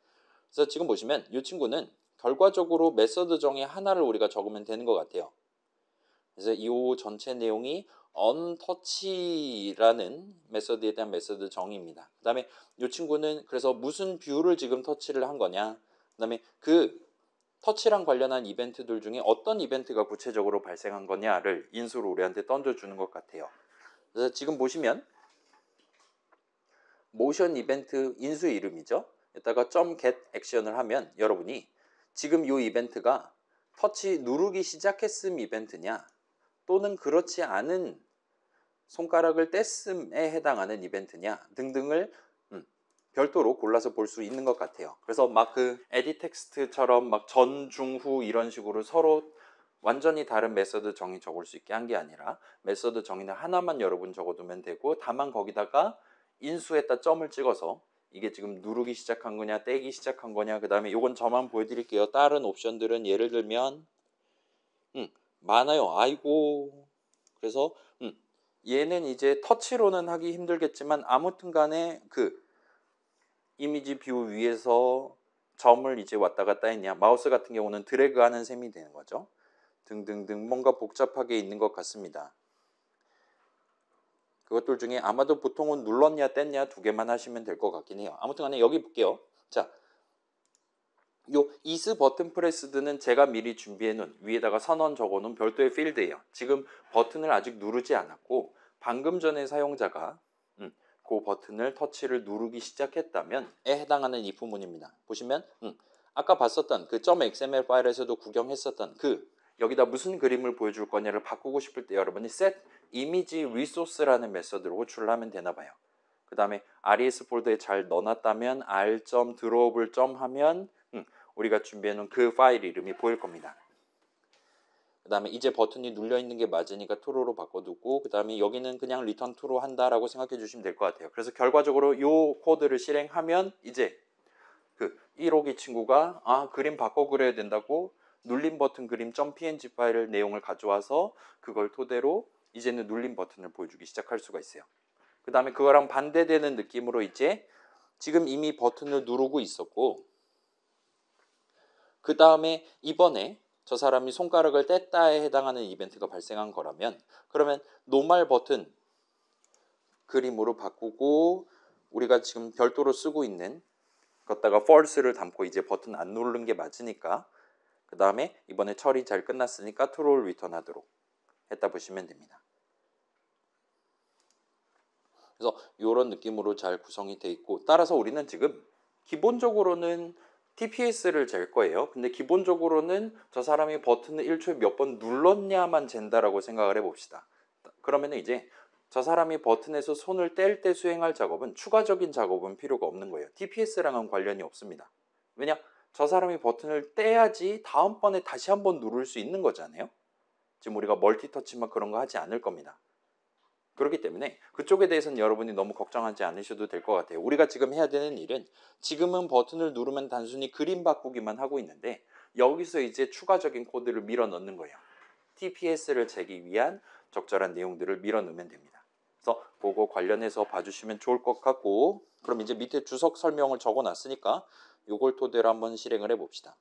S1: 그래서 지금 보시면 이 친구는 결과적으로 메서드 정의 하나를 우리가 적으면 되는 것 같아요. 그래서 이 전체 내용이 언터치라는 메서드에 대한 메서드 정의입니다. 그 다음에 이 친구는 그래서 무슨 뷰를 지금 터치를 한 거냐, 그 다음에 그 터치랑 관련한 이벤트들 중에 어떤 이벤트가 구체적으로 발생한 거냐를 인수로 우리한테 던져주는 것 같아요. 그래서 지금 보시면 모션 이벤트 인수 이름이죠. 여기다가 .get 액션을 하면 여러분이 지금 이 이벤트가 터치 누르기 시작했음 이벤트냐 또는 그렇지 않은 손가락을 뗐음에 해당하는 이벤트냐 등등을 별도로 골라서 볼 수 있는 것 같아요. 그래서 막 그 에디 텍스트처럼 막 전, 중, 후 이런 식으로 서로 완전히 다른 메서드 정의 적을 수 있게 한 게 아니라 메서드 정의는 하나만 여러분 적어두면 되고 다만 거기다가 인수했다 점을 찍어서 이게 지금 누르기 시작한 거냐 떼기 시작한 거냐 그 다음에 이건 저만 보여드릴게요. 다른 옵션들은 예를 들면 많아요. 아이고 그래서 얘는 이제 터치로는 하기 힘들겠지만 아무튼 간에 그 이미지 뷰 위에서 점을 이제 왔다 갔다 했냐 마우스 같은 경우는 드래그 하는 셈이 되는 거죠. 등등등 뭔가 복잡하게 있는 것 같습니다. 그것들 중에 아마도 보통은 눌렀냐 뗐냐 2개만 하시면 될 것 같긴 해요. 아무튼 간에 여기 볼게요. 자, 요 is 버튼 프레스드는 제가 미리 준비해 놓은 위에다가 선언 적어 놓은 별도의 필드예요. 지금 버튼을 아직 누르지 않았고 방금 전에 사용자가 그 버튼을 터치를 누르기 시작했다면 에 해당하는 if문입니다. 보시면 아까 봤었던 그 .xml 파일에서도 구경했었던 여기다 무슨 그림을 보여줄 거냐를 바꾸고 싶을 때 여러분이 set image resource라는 메서드로 호출을 하면 되나 봐요. 그 다음에 RES 폴더에 잘 넣어놨다면 r.drop을 하면 우리가 준비해놓은 그 파일 이름이 보일 겁니다. 그 다음에 이제 버튼이 눌려 있는 게 맞으니까 true로 바꿔두고 그 다음에 여기는 그냥 return true 한다라고 생각해 주시면 될 것 같아요. 그래서 결과적으로 이 코드를 실행하면 이제 1호기 친구가 그림 바꿔 그려야 된다고 눌림 버튼 그림 .png 파일 내용을 가져와서 그걸 토대로 이제는 눌림 버튼을 보여주기 시작할 수가 있어요. 그 다음에 그거랑 반대되는 느낌으로 이제 지금 이미 버튼을 누르고 있었고 그 다음에 이번에 저 사람이 손가락을 뗐다에 해당하는 이벤트가 발생한 거라면 그러면 노멀 버튼 그림으로 바꾸고 우리가 지금 별도로 쓰고 있는 걷다가 false를 담고 이제 버튼 안 누른 게 맞으니까 그 다음에 이번에 처리 잘 끝났으니까 true를 리턴하도록 했다 보시면 됩니다. 그래서 이런 느낌으로 잘 구성이 돼 있고, 따라서 우리는 지금 기본적으로는 TPS를 잴 거예요. 근데 기본적으로는 저 사람이 버튼을 1초에 몇 번 눌렀냐만 잰다라고 생각을 해봅시다. 그러면 이제 저 사람이 버튼에서 손을 뗄 때 수행할 작업은 추가적인 작업은 필요가 없는 거예요. TPS랑은 관련이 없습니다. 왜냐? 저 사람이 버튼을 떼야지 다음번에 다시 한번 누를 수 있는 거잖아요. 지금 우리가 멀티터치만 그런 거 하지 않을 겁니다. 그렇기 때문에 그쪽에 대해서는 여러분이 너무 걱정하지 않으셔도 될 것 같아요. 우리가 지금 해야 되는 일은, 지금은 버튼을 누르면 단순히 그림 바꾸기만 하고 있는데 여기서 이제 추가적인 코드를 밀어 넣는 거예요. TPS를 재기 위한 적절한 내용들을 밀어 넣으면 됩니다. 그래서 그거 관련해서 봐주시면 좋을 것 같고, 그럼 이제 밑에 주석 설명을 적어 놨으니까 이걸 토대로 한번 실행을 해 봅시다.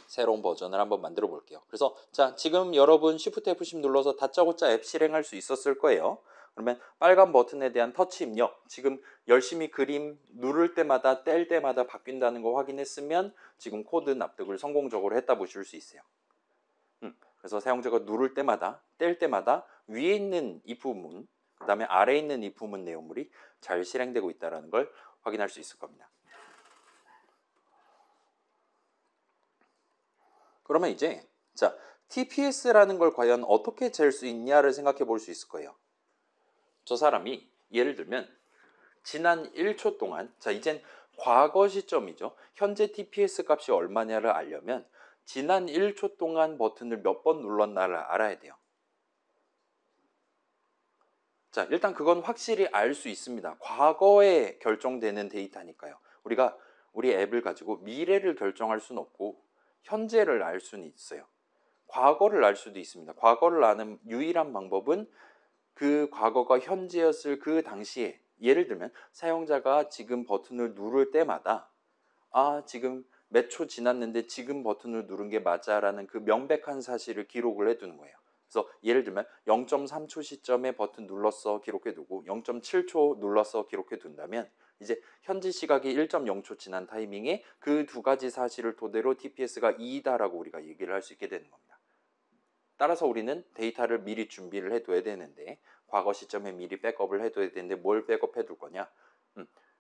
S1: 새로운 버전을 한번 만들어 볼게요. 그래서 자, 지금 여러분 Shift F10 눌러서 다짜고짜 앱 실행할 수 있었을 거예요. 그러면 빨간 버튼에 대한 터치 입력, 지금 열심히 그림 누를 때마다 뗄 때마다 바뀐다는 거 확인했으면 지금 코드 납득을 성공적으로 했다 보실 수 있어요. 그래서 사용자가 누를 때마다 뗄 때마다 위에 있는 if 문, 그 다음에 아래에 있는 if 문 내용물이 잘 실행되고 있다는 걸 확인할 수 있을 겁니다. 그러면 이제 자, TPS라는 걸 과연 어떻게 잴 수 있냐를 생각해 볼 수 있을 거예요. 저 사람이 예를 들면 지난 1초 동안, 자 이젠 과거 시점이죠. 현재 TPS 값이 얼마냐를 알려면 지난 1초 동안 버튼을 몇 번 눌렀나를 알아야 돼요. 자, 일단 그건 확실히 알 수 있습니다. 과거에 결정되는 데이터니까요. 우리가 우리 앱을 가지고 미래를 결정할 수는 없고 현재를 알 수는 있어요. 과거를 알 수도 있습니다. 과거를 아는 유일한 방법은 그 과거가 현재였을 그 당시에, 예를 들면 사용자가 지금 버튼을 누를 때마다 지금 몇 초 지났는데 지금 버튼을 누른 게 맞아라는 그 명백한 사실을 기록을 해두는 거예요. 그래서 예를 들면 0.3초 시점에 버튼 눌렀어 기록해두고 0.7초 눌렀어 기록해둔다면 이제 현지 시각이 1.0초 지난 타이밍에 그 두 가지 사실을 토대로 TPS가 2다라고 우리가 얘기를 할 수 있게 되는 겁니다. 따라서 우리는 데이터를 미리 준비를 해둬야 되는데, 과거 시점에 미리 백업을 해둬야 되는데 뭘 백업해 둘 거냐?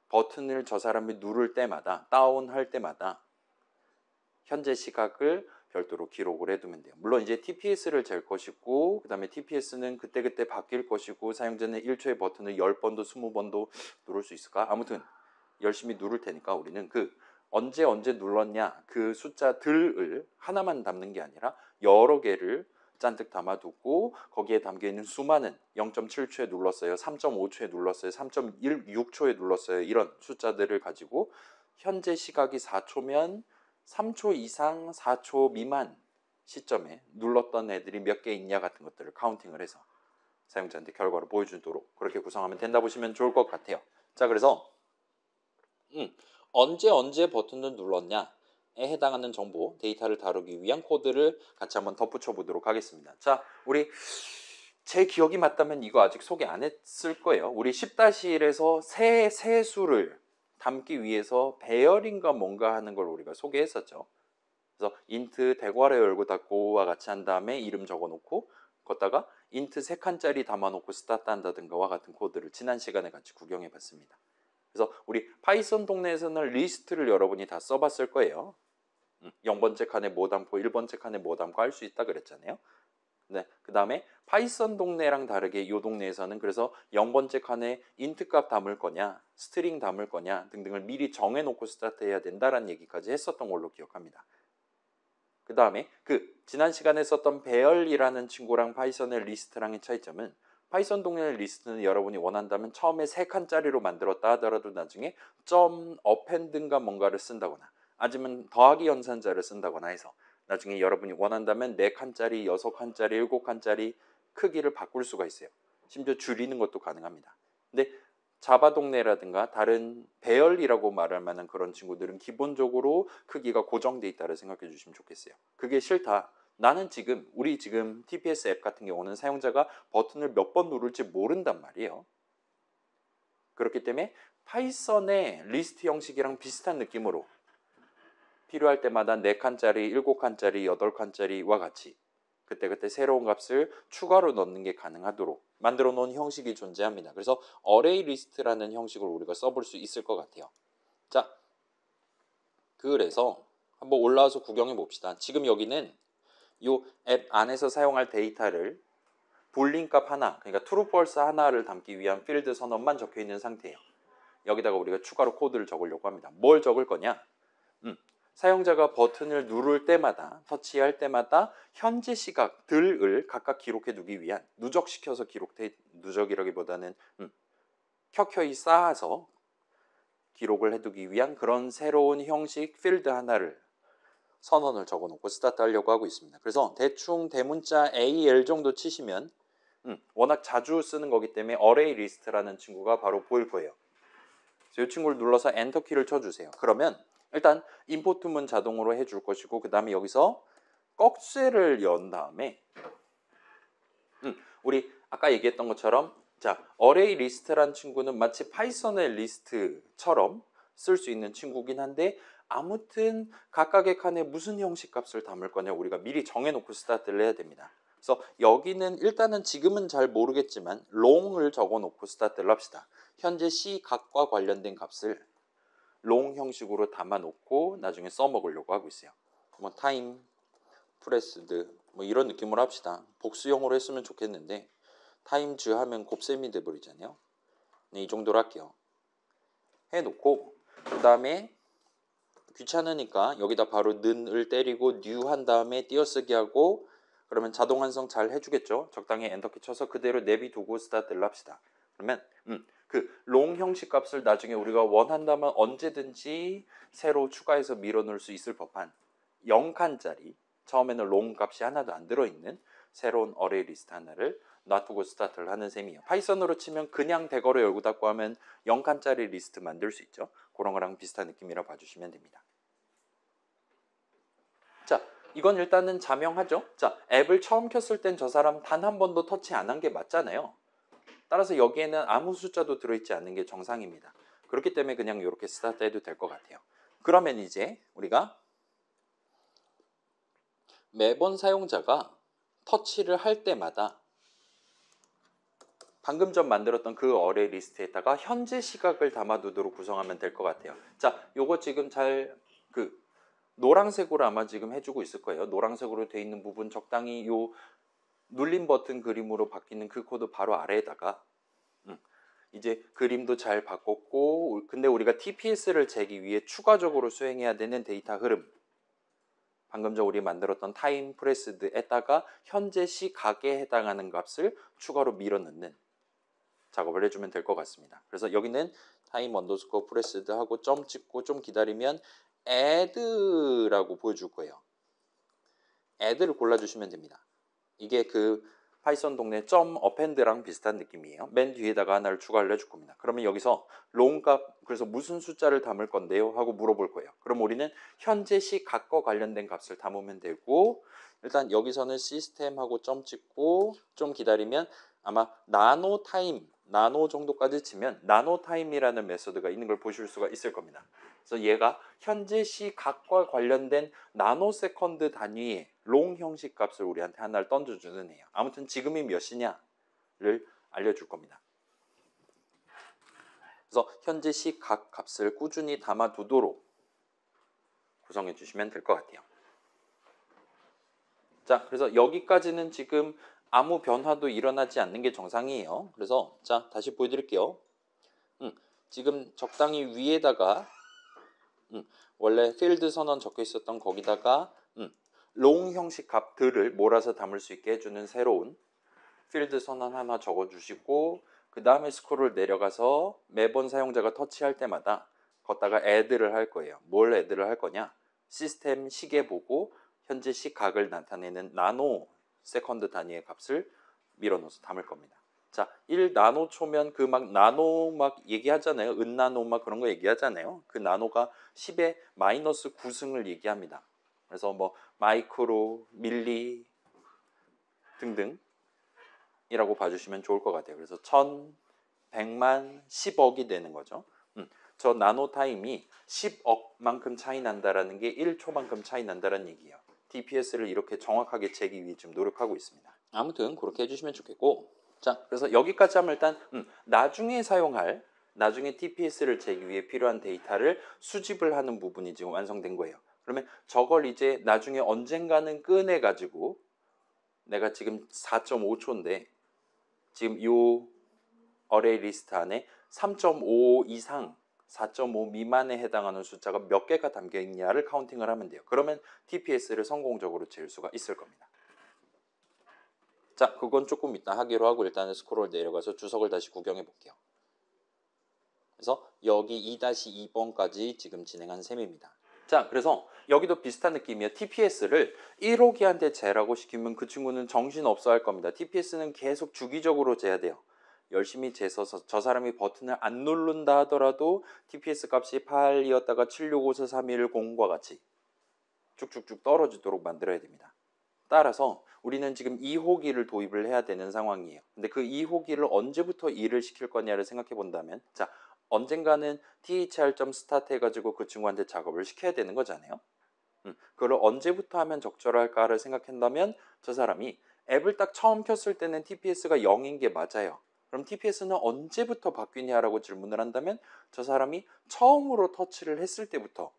S1: 버튼을 저 사람이 누를 때마다, 다운할 때마다 현재 시각을 별도로 기록을 해두면 돼요. 물론 이제 TPS를 잴 것이고, 그 다음에 TPS는 그때그때 바뀔 것이고, 사용자는 1초에 버튼을 10번도 20번도 누를 수 있을까? 아무튼 열심히 누를 테니까 우리는 그 언제 눌렀냐 그 숫자들을 하나만 담는 게 아니라 여러 개를 잔뜩 담아두고 거기에 담겨있는 수많은 0.7초에 눌렀어요, 3.5초에 눌렀어요, 3.16초에 눌렀어요, 이런 숫자들을 가지고 현재 시각이 4초면 3초 이상 4초 미만 시점에 눌렀던 애들이 몇 개 있냐 같은 것들을 카운팅을 해서 사용자한테 결과를 보여주도록 그렇게 구성하면 된다 보시면 좋을 것 같아요. 자, 그래서 언제 버튼을 눌렀냐에 해당하는 정보, 데이터를 다루기 위한 코드를 같이 한번 덧붙여 보도록 하겠습니다. 자, 우리 제 기억이 맞다면 이거 아직 소개 안 했을 거예요. 우리 10-1에서 새 수를 담기 위해서 배열인가 뭔가 하는 걸 우리가 소개했었죠. 그래서 인트 대괄호 열고 닫고와 같이 한 다음에 이름 적어놓고 걷다가 인트 3칸짜리 담아놓고 스타트 한다든가와 같은 코드를 지난 시간에 같이 구경해 봤습니다. 그래서 우리 파이썬 동네에서는 리스트를 여러분이 다 써봤을 거예요. 0번째 칸에 뭐 담고 1번째 칸에 뭐 담고 할 수 있다 그랬잖아요. 네, 그 다음에 파이썬 동네랑 다르게 이 동네에서는 그래서 0번째 칸에 인트 값 담을 거냐 스트링 담을 거냐 등등을 미리 정해놓고 스타트해야 된다라는 얘기까지 했었던 걸로 기억합니다. 그 다음에 그 지난 시간에 썼던 배열이라는 친구랑 파이썬의 리스트랑의 차이점은, 파이썬 동네의 리스트는 여러분이 원한다면 처음에 3칸짜리로 만들었다 하더라도 나중에 점 어펜드인가 뭔가를 쓴다거나 아니면 더하기 연산자를 쓴다거나 해서 나중에 여러분이 원한다면 4칸짜리, 6칸짜리, 7칸짜리 크기를 바꿀 수가 있어요. 심지어 줄이는 것도 가능합니다. 근데 자바 동네라든가 다른 배열이라고 말할 만한 그런 친구들은 기본적으로 크기가 고정돼 있다를 생각해 주시면 좋겠어요. 그게 싫다, 나는 지금 우리 지금 TPS 앱 같은 경우는 사용자가 버튼을 몇 번 누를지 모른단 말이에요. 그렇기 때문에 파이썬의 리스트 형식이랑 비슷한 느낌으로 필요할 때마다 4칸짜리, 7칸짜리, 8칸짜리와 같이 그때그때 새로운 값을 추가로 넣는 게 가능하도록 만들어 놓은 형식이 존재합니다. 그래서 어레이 리스트라는 형식을 우리가 써볼 수 있을 것 같아요. 자, 그래서 한번 올라와서 구경해 봅시다. 지금 여기는 이 앱 안에서 사용할 데이터를 불린 값 하나, 그러니까 true, false 하나를 담기 위한 필드 선언만 적혀 있는 상태예요. 여기다가 우리가 추가로 코드를 적으려고 합니다. 뭘 적을 거냐? 사용자가 버튼을 누를 때마다, 터치할 때마다 현재 시각들을 각각 기록해 두기 위한, 누적시켜서 누적이라기보다는 켜켜이 쌓아서 기록을 해두기 위한 그런 새로운 형식 필드 하나를 선언을 적어놓고 스타트 하려고 하고 있습니다. 그래서 대충 대문자 AL 정도 치시면 워낙 자주 쓰는 거기 때문에 어레이 리스트라는 친구가 바로 보일 거예요. 그래서 이 친구를 눌러서 엔터 키를 쳐주세요. 그러면 일단 임포트문 자동으로 해줄 것이고 그 다음에 여기서 꺽쇠를 연 다음에 우리 아까 얘기했던 것처럼 자 어레이 리스트란 친구는 마치 파이썬의 리스트처럼 쓸 수 있는 친구긴 한데 아무튼 각각의 칸에 무슨 형식 값을 담을 거냐 우리가 미리 정해놓고 스타트를 해야 됩니다. 그래서 여기는 일단은 지금은 잘 모르겠지만 롱을 적어놓고 스타트를 합시다. 현재 C 각과 관련된 값을 롱 형식으로 담아놓고 나중에 써먹으려고 하고 있어요. 뭐 타임, 프레스드 뭐 이런 느낌으로 합시다. 복수형으로 했으면 좋겠는데 타임즈 하면 곱셈이 돼버리잖아요. 네, 이 정도로 할게요. 해놓고 그 다음에 귀찮으니까 여기다 바로 는을 때리고 뉴 한 다음에 띄어쓰기 하고 그러면 자동 완성 잘 해주겠죠. 적당히 엔터키 쳐서 그대로 내비두고 스타트를 합시다. 그러면 그 롱 형식 값을 나중에 우리가 원한다면 언제든지 새로 추가해서 밀어넣을 수 있을 법한 0칸짜리 처음에는 롱 값이 하나도 안 들어있는 새로운 어레이 리스트 하나를 놔두고 스타트를 하는 셈이에요. 파이썬으로 치면 그냥 대괄호 열고 닫고 하면 0칸짜리 리스트 만들 수 있죠. 그런 거랑 비슷한 느낌이라 봐주시면 됩니다. 자, 이건 일단은 자명하죠. 자, 앱을 처음 켰을 땐 저 사람 단 한 번도 터치 안 한 게 맞잖아요. 따라서 여기에는 아무 숫자도 들어있지 않는 게 정상입니다. 그렇기 때문에 그냥 이렇게 스타트 해도 될 것 같아요. 그러면 이제 우리가 매번 사용자가 터치를 할 때마다 방금 전 만들었던 그 어레이 리스트에다가 현재 시각을 담아두도록 구성하면 될 것 같아요. 자, 요거 지금 잘 노란색으로 아마 지금 해주고 있을 거예요. 노란색으로 돼 있는 부분 적당히 요 눌림 버튼 그림으로 바뀌는 그 코드 바로 아래에다가 이제 그림도 잘 바꿨고 근데 우리가 TPS를 재기 위해 추가적으로 수행해야 되는 데이터 흐름 방금 전 우리 만들었던 타임 프레스드에다가 현재 시각에 해당하는 값을 추가로 밀어넣는 작업을 해주면 될 것 같습니다. 그래서 여기는 타임 언더스코어 프레스드 하고 점 찍고 좀 기다리면 add라고 보여줄 거예요. add를 골라주시면 됩니다. 이게 그 파이썬 동네 점 어펜드랑 비슷한 느낌이에요. 맨 뒤에다가 하나를 추가를 해줄 겁니다. 그러면 여기서 롱 값, 그래서 무슨 숫자를 담을 건데요? 하고 물어볼 거예요. 그럼 우리는 현재 시각과 관련된 값을 담으면 되고 일단 여기서는 시스템하고 점 찍고 좀 기다리면 아마 나노 타임, 나노 정도까지 치면 나노 타임이라는 메소드가 있는 걸 보실 수가 있을 겁니다. 그래서 얘가 현재 시각과 관련된 나노 세컨드 단위의 롱 형식 값을 우리한테 하나를 던져주는 애예요. 아무튼 지금이 몇 시냐를 알려줄 겁니다. 그래서 현재 시각 값을 꾸준히 담아두도록 구성해 주시면 될 것 같아요. 자, 그래서 여기까지는 지금 아무 변화도 일어나지 않는 게 정상이에요. 그래서 자, 다시 보여드릴게요. 지금 적당히 위에다가 원래 필드 선언 적혀 있었던 거기다가 롱 형식 값들을 몰아서 담을 수 있게 해주는 새로운 필드 선언 하나 적어주시고 그 다음에 스크롤 내려가서 매번 사용자가 터치할 때마다 걷다가 add를 할 거예요. 뭘 add를 할 거냐? 시스템 시계 보고 현재 시각을 나타내는 나노 세컨드 단위의 값을 밀어넣어서 담을 겁니다. 자, 1나노초면 그 막 나노 막 얘기하잖아요. 은나노 막 그런 거 얘기하잖아요. 그 나노가 10의 마이너스 9승을 얘기합니다. 그래서 뭐 마이크로, 밀리 등등 이라고 봐주시면 좋을 것 같아요. 그래서 1000, 100만, 10억이 되는 거죠. 저 나노 타임이 10억만큼 차이 난다라는 게 1초만큼 차이 난다는 얘기예요. TPS를 이렇게 정확하게 재기 위해 지금 노력하고 있습니다. 아무튼 그렇게 해주시면 좋겠고, 자, 그래서 여기까지 하면 일단 나중에 TPS를 재기 위해 필요한 데이터를 수집을 하는 부분이 지금 완성된 거예요. 그러면 저걸 이제 나중에 언젠가는 꺼내가지고 내가 지금 4.5초인데 지금 이 어레이 리스트 안에 3.5 이상 4.5 미만에 해당하는 숫자가 몇 개가 담겨 있냐를 카운팅을 하면 돼요. 그러면 TPS를 성공적으로 재울 수가 있을 겁니다. 자, 그건 조금 이따 하기로 하고 일단은 스크롤 내려가서 주석을 다시 구경해 볼게요. 그래서 여기 2-2번까지 지금 진행한 셈입니다. 자, 그래서 여기도 비슷한 느낌이에요. TPS를 1호기한테 재라고 시키면 그 친구는 정신없어 할 겁니다. TPS는 계속 주기적으로 재야 돼요. 열심히 재서서 저 사람이 버튼을 안 누른다 하더라도 TPS 값이 8이었다가 76543110과 같이 쭉쭉쭉 떨어지도록 만들어야 됩니다. 따라서 우리는 지금 2호기를 도입을 해야 되는 상황이에요. 근데 그 2호기를 언제부터 일을 시킬 거냐를 생각해 본다면, 자, 언젠가는 thr.start 해가지고 그 친구한테 작업을 시켜야 되는 거잖아요. 그걸 언제부터 하면 적절할까를 생각한다면 저 사람이 앱을 딱 처음 켰을 때는 TPS가 0인 게 맞아요. 그럼 TPS는 언제부터 바뀌냐라고 질문을 한다면 저 사람이 처음으로 터치를 했을 때부터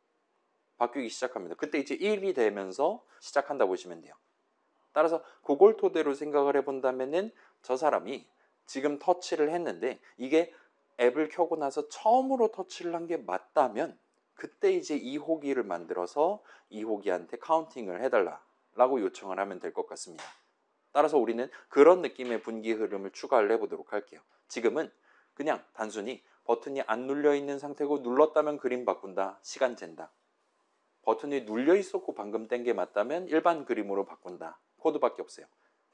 S1: 바뀌기 시작합니다. 그때 이제 1이 되면서 시작한다 보시면 돼요. 따라서 그걸 토대로 생각을 해본다면은 저 사람이 지금 터치를 했는데 이게 앱을 켜고 나서 처음으로 터치를 한 게 맞다면 그때 이제 2호기를 만들어서 2호기한테 카운팅을 해달라고 요청을 하면 될 것 같습니다. 따라서 우리는 그런 느낌의 분기 흐름을 추가를 해보도록 할게요. 지금은 그냥 단순히 버튼이 안 눌려 있는 상태고 눌렀다면 그림 바꾼다, 시간 잰다. 버튼이 눌려 있었고 방금 뗀 게 맞다면 일반 그림으로 바꾼다. 코드밖에 없어요.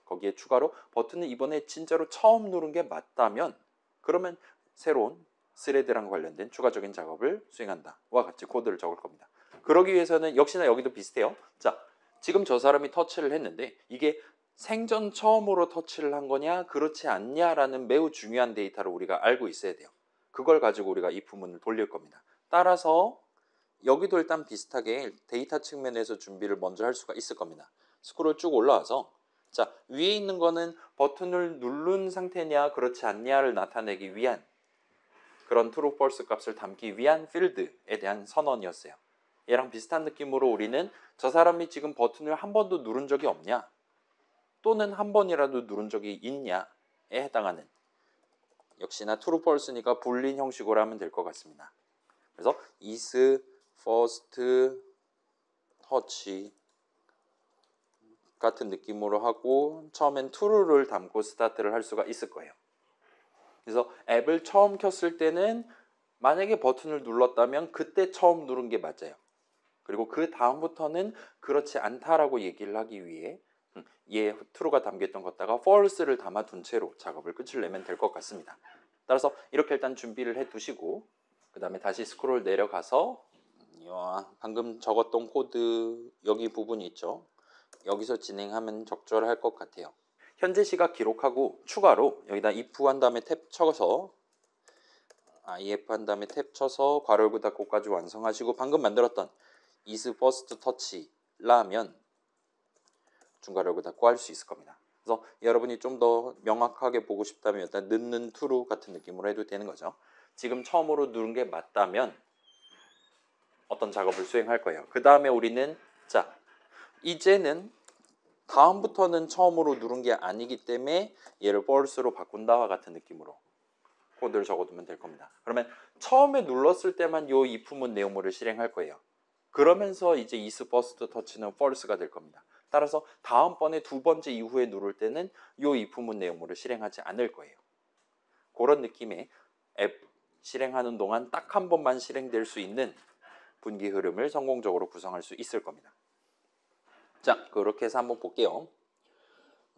S1: 거기에 추가로 버튼을 이번에 진짜로 처음 누른 게 맞다면 그러면 새로운 스레드랑 관련된 추가적인 작업을 수행한다와 같이 코드를 적을 겁니다. 그러기 위해서는 역시나 여기도 비슷해요. 자, 지금 저 사람이 터치를 했는데 이게 생전 처음으로 터치를 한 거냐 그렇지 않냐라는 매우 중요한 데이터를 우리가 알고 있어야 돼요. 그걸 가지고 우리가 이 부분을 돌릴 겁니다. 따라서 여기도 일단 비슷하게 데이터 측면에서 준비를 먼저 할 수가 있을 겁니다. 스크롤 쭉 올라와서 자, 위에 있는 거는 버튼을 누른 상태냐 그렇지 않냐를 나타내기 위한 그런 true, false 값을 담기 위한 필드에 대한 선언이었어요. 얘랑 비슷한 느낌으로 우리는 저 사람이 지금 버튼을 한 번도 누른 적이 없냐 또는 한 번이라도 누른 적이 있냐에 해당하는 역시나 true, false니까 불린 형식으로 하면 될 것 같습니다. 그래서 is first touch 같은 느낌으로 하고 처음엔 true를 담고 스타트를 할 수가 있을 거예요. 그래서 앱을 처음 켰을 때는 만약에 버튼을 눌렀다면 그때 처음 누른 게 맞아요. 그리고 그 다음부터는 그렇지 않다라고 얘기를 하기 위해 얘 true가 담겼던 것다가 false를 담아둔 채로 작업을 끝을 내면 될 것 같습니다. 따라서 이렇게 일단 준비를 해 두시고 그 다음에 다시 스크롤 내려가서 방금 적었던 코드 여기 부분이 있죠. 여기서 진행하면 적절할 것 같아요. 현재 시각 기록하고 추가로 여기다 if 한 다음에 탭 쳐서 if 한 다음에 탭 쳐서 괄호 열고 닫고까지 완성하시고 방금 만들었던 is first touch라면 중괄호 열고 닫고 할 수 있을 겁니다. 그래서 여러분이 좀 더 명확하게 보고 싶다면 일단 넣는 true 같은 느낌으로 해도 되는 거죠. 지금 처음으로 누른 게 맞다면 어떤 작업을 수행할 거예요. 그 다음에 우리는 자 이제는 다음부터는 처음으로 누른 게 아니기 때문에 얘를 false로 바꾼다와 같은 느낌으로 코드를 적어두면 될 겁니다. 그러면 처음에 눌렀을 때만 이 if문 내용물을 실행할 거예요. 그러면서 이제 is first touch는 false가 될 겁니다. 따라서 다음번에 두 번째 이후에 누를 때는 이 if문 내용물을 실행하지 않을 거예요. 그런 느낌의 앱 실행하는 동안 딱 한 번만 실행될 수 있는 분기 흐름을 성공적으로 구성할 수 있을 겁니다. 자, 그렇게 해서 한번 볼게요.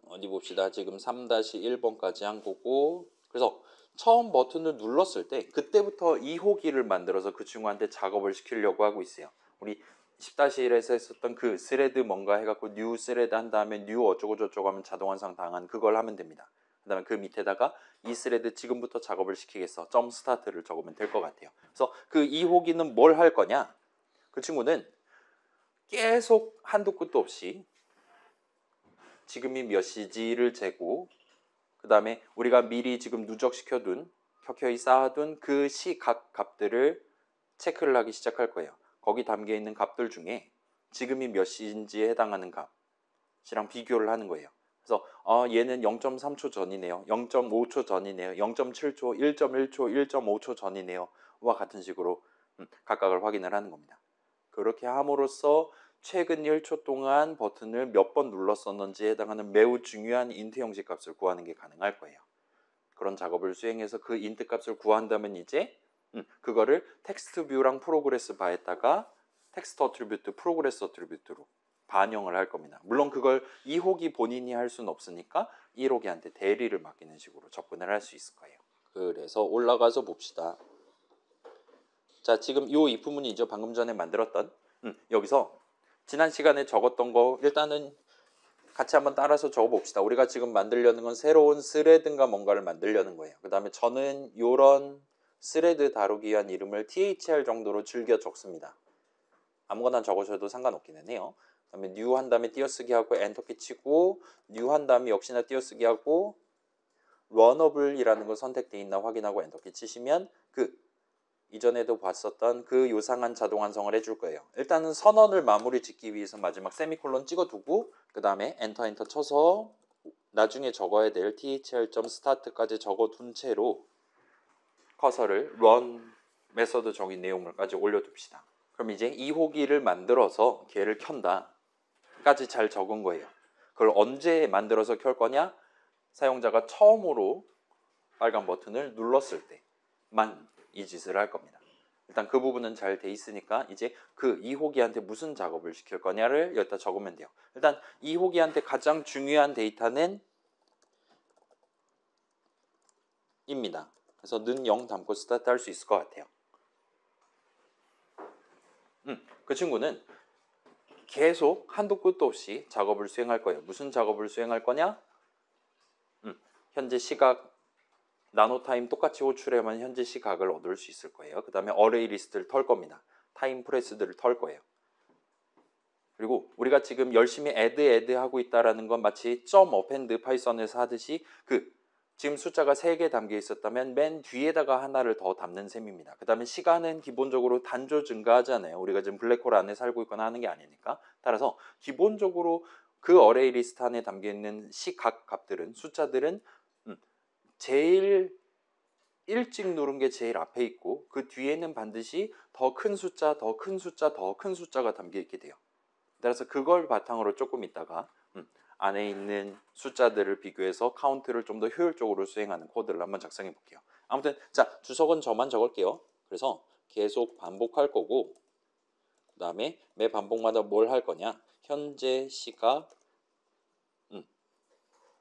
S1: 어디 봅시다. 지금 3-1번까지 한 거고 그래서 처음 버튼을 눌렀을 때 그때부터 2호기를 만들어서 그 친구한테 작업을 시키려고 하고 있어요. 우리 10-1에서 했었던 그 스레드 뭔가 해갖고 뉴 스레드 한 다음에 뉴 어쩌고 저쩌고 하면 자동 완성 당한 그걸 하면 됩니다. 그 다음에 그 밑에다가 이 스레드 지금부터 작업을 시키겠어. 점 스타트를 적으면 될 것 같아요. 그래서 그 이 호기는 뭘 할 거냐? 그 친구는 계속 한도 끝도 없이 지금이 몇 시지를 재고 그 다음에 우리가 미리 지금 누적시켜둔 켜켜이 쌓아둔 그 시 각 값들을 체크를 하기 시작할 거예요. 거기 담겨있는 값들 중에 지금이 몇 시인지에 해당하는 값이랑 비교를 하는 거예요. 그래서 얘는 0.3초 전이네요. 0.5초 전이네요. 0.7초, 1.1초, 1.5초 전이네요. 와 같은 식으로 각각을 확인을 하는 겁니다. 그렇게 함으로써 최근 1초 동안 버튼을 몇 번 눌렀었는지에 해당하는 매우 중요한 인트 형식 값을 구하는 게 가능할 거예요. 그런 작업을 수행해서 그 인트 값을 구한다면 이제 그거를 텍스트 뷰랑 프로그레스 바에다가 텍스트 어트리뷰트, 프로그레스 어트리뷰트로 반영을 할 겁니다. 물론 그걸 2호기 본인이 할 수는 없으니까 1호기한테 대리를 맡기는 식으로 접근을 할 수 있을 거예요. 그래서 올라가서 봅시다. 자, 지금 이 if문이죠. 방금 전에 만들었던 여기서 지난 시간에 적었던 거 일단은 같이 한번 따라서 적어봅시다. 우리가 지금 만들려는 건 새로운 스레드인가 뭔가를 만들려는 거예요. 그 다음에 저는 이런 스레드 다루기 위한 이름을 THR 정도로 즐겨 적습니다. 아무거나 적으셔도 상관없기는 해요. 그 다음에 new 한 다음에 띄어쓰기 하고 엔터키 치고 new 한 다음에 역시나 띄어쓰기 하고 런어블이라는 거 선택되어 있나 확인하고 엔터키 치시면 이전에도 봤었던 그 요상한 자동 완성을 해줄 거예요. 일단은 선언을 마무리 짓기 위해서 마지막 세미콜론 찍어두고 그 다음에 엔터 쳐서 나중에 적어야 될 thr.start까지 적어둔 채로 커서를 run 메서드 정의 내용물까지 올려둡시다. 그럼 이제 2호기를 만들어서 걔를 켠다까지 잘 적은 거예요. 그걸 언제 만들어서 켤 거냐? 사용자가 처음으로 빨간 버튼을 눌렀을 때만 이 짓을 할 겁니다. 일단 그 부분은 잘 돼 있으니까 이제 그 2호기한테 무슨 작업을 시킬 거냐를 여기다 적으면 돼요. 일단 2호기한테 가장 중요한 데이터는 입니다. 그래서 는 0 담고 스타트 할 수 있을 것 같아요. 그 친구는 계속 한도 끝도 없이 작업을 수행할 거예요. 무슨 작업을 수행할 거냐? 현재 시각 나노타임 똑같이 호출하면 현재 시각을 얻을 수 있을 거예요. 그 다음에 어레이 리스트를 털 겁니다. 타임 프레스들을 털 거예요. 그리고 우리가 지금 열심히 add 하고 있다는 건 마치 점 append 파이썬에서 하듯이 지금 숫자가 3개 담겨 있었다면 맨 뒤에다가 하나를 더 담는 셈입니다. 그 다음에 시간은 기본적으로 단조 증가하잖아요. 우리가 지금 블랙홀 안에 살고 있거나 하는 게 아니니까. 따라서 기본적으로 그 어레이 리스트 안에 담겨 있는 시각 값들은 숫자들은 제일 일찍 누른 게 제일 앞에 있고 그 뒤에는 반드시 더 큰 숫자, 더 큰 숫자, 더 큰 숫자가 담겨 있게 돼요. 따라서 그걸 바탕으로 조금 있다가 안에 있는 숫자들을 비교해서 카운트를 좀 더 효율적으로 수행하는 코드를 한번 작성해 볼게요. 아무튼 자, 주석은 저만 적을게요. 그래서 계속 반복할 거고 그 다음에 매 반복마다 뭘 할 거냐? 현재 시각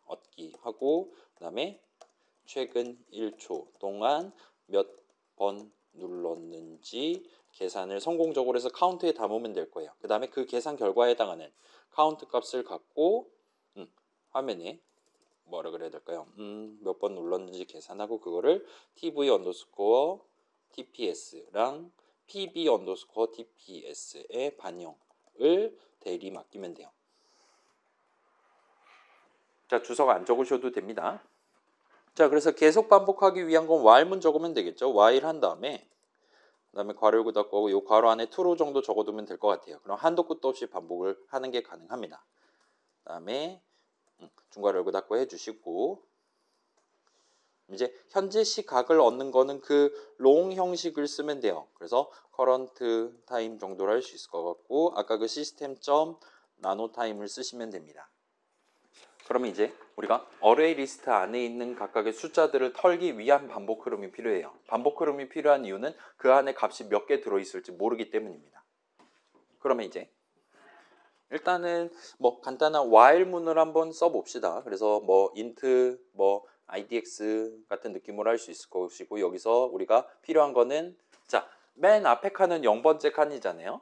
S1: 얻기 하고 그 다음에 최근 1초 동안 몇 번 눌렀는지 계산을 성공적으로 해서 카운트에 담으면 될 거예요. 그 다음에 그 계산 결과에 해당하는 카운트 값을 갖고 화면에 뭐라 그래야 될까요? 몇 번 눌렀는지 계산하고 그거를 tv 언더스코어 tps랑 pb 언더스코어 tps에 반영을 대리 맡기면 돼요. 자, 주석 안 적으셔도 됩니다. 자, 그래서 계속 반복하기 위한 건 while문 적으면 되겠죠. while 한 다음에 그 다음에 괄호 열고 닫고 이 괄호 안에 true 정도 적어두면 될 것 같아요. 그럼 한도 끝도 없이 반복을 하는 게 가능합니다. 그 다음에 중괄호 열고 닫고 해주시고 이제 현재 시각을 얻는 거는 그 long 형식을 쓰면 돼요. 그래서 current time 정도로 할 수 있을 것 같고 아까 그 시스템 나노 타임을 쓰시면 됩니다. 그러면 이제 우리가 어레이 리스트 안에 있는 각각의 숫자들을 털기 위한 반복 흐름이 필요해요. 반복 흐름이 필요한 이유는 그 안에 값이 몇 개 들어있을지 모르기 때문입니다. 그러면 이제 일단은 뭐 간단한 while문을 한번 써봅시다. 그래서 뭐 int, 뭐 idx 같은 느낌으로 할 수 있을 것이고 여기서 우리가 필요한 거는 자, 맨 앞에 칸은 0번째 칸이잖아요.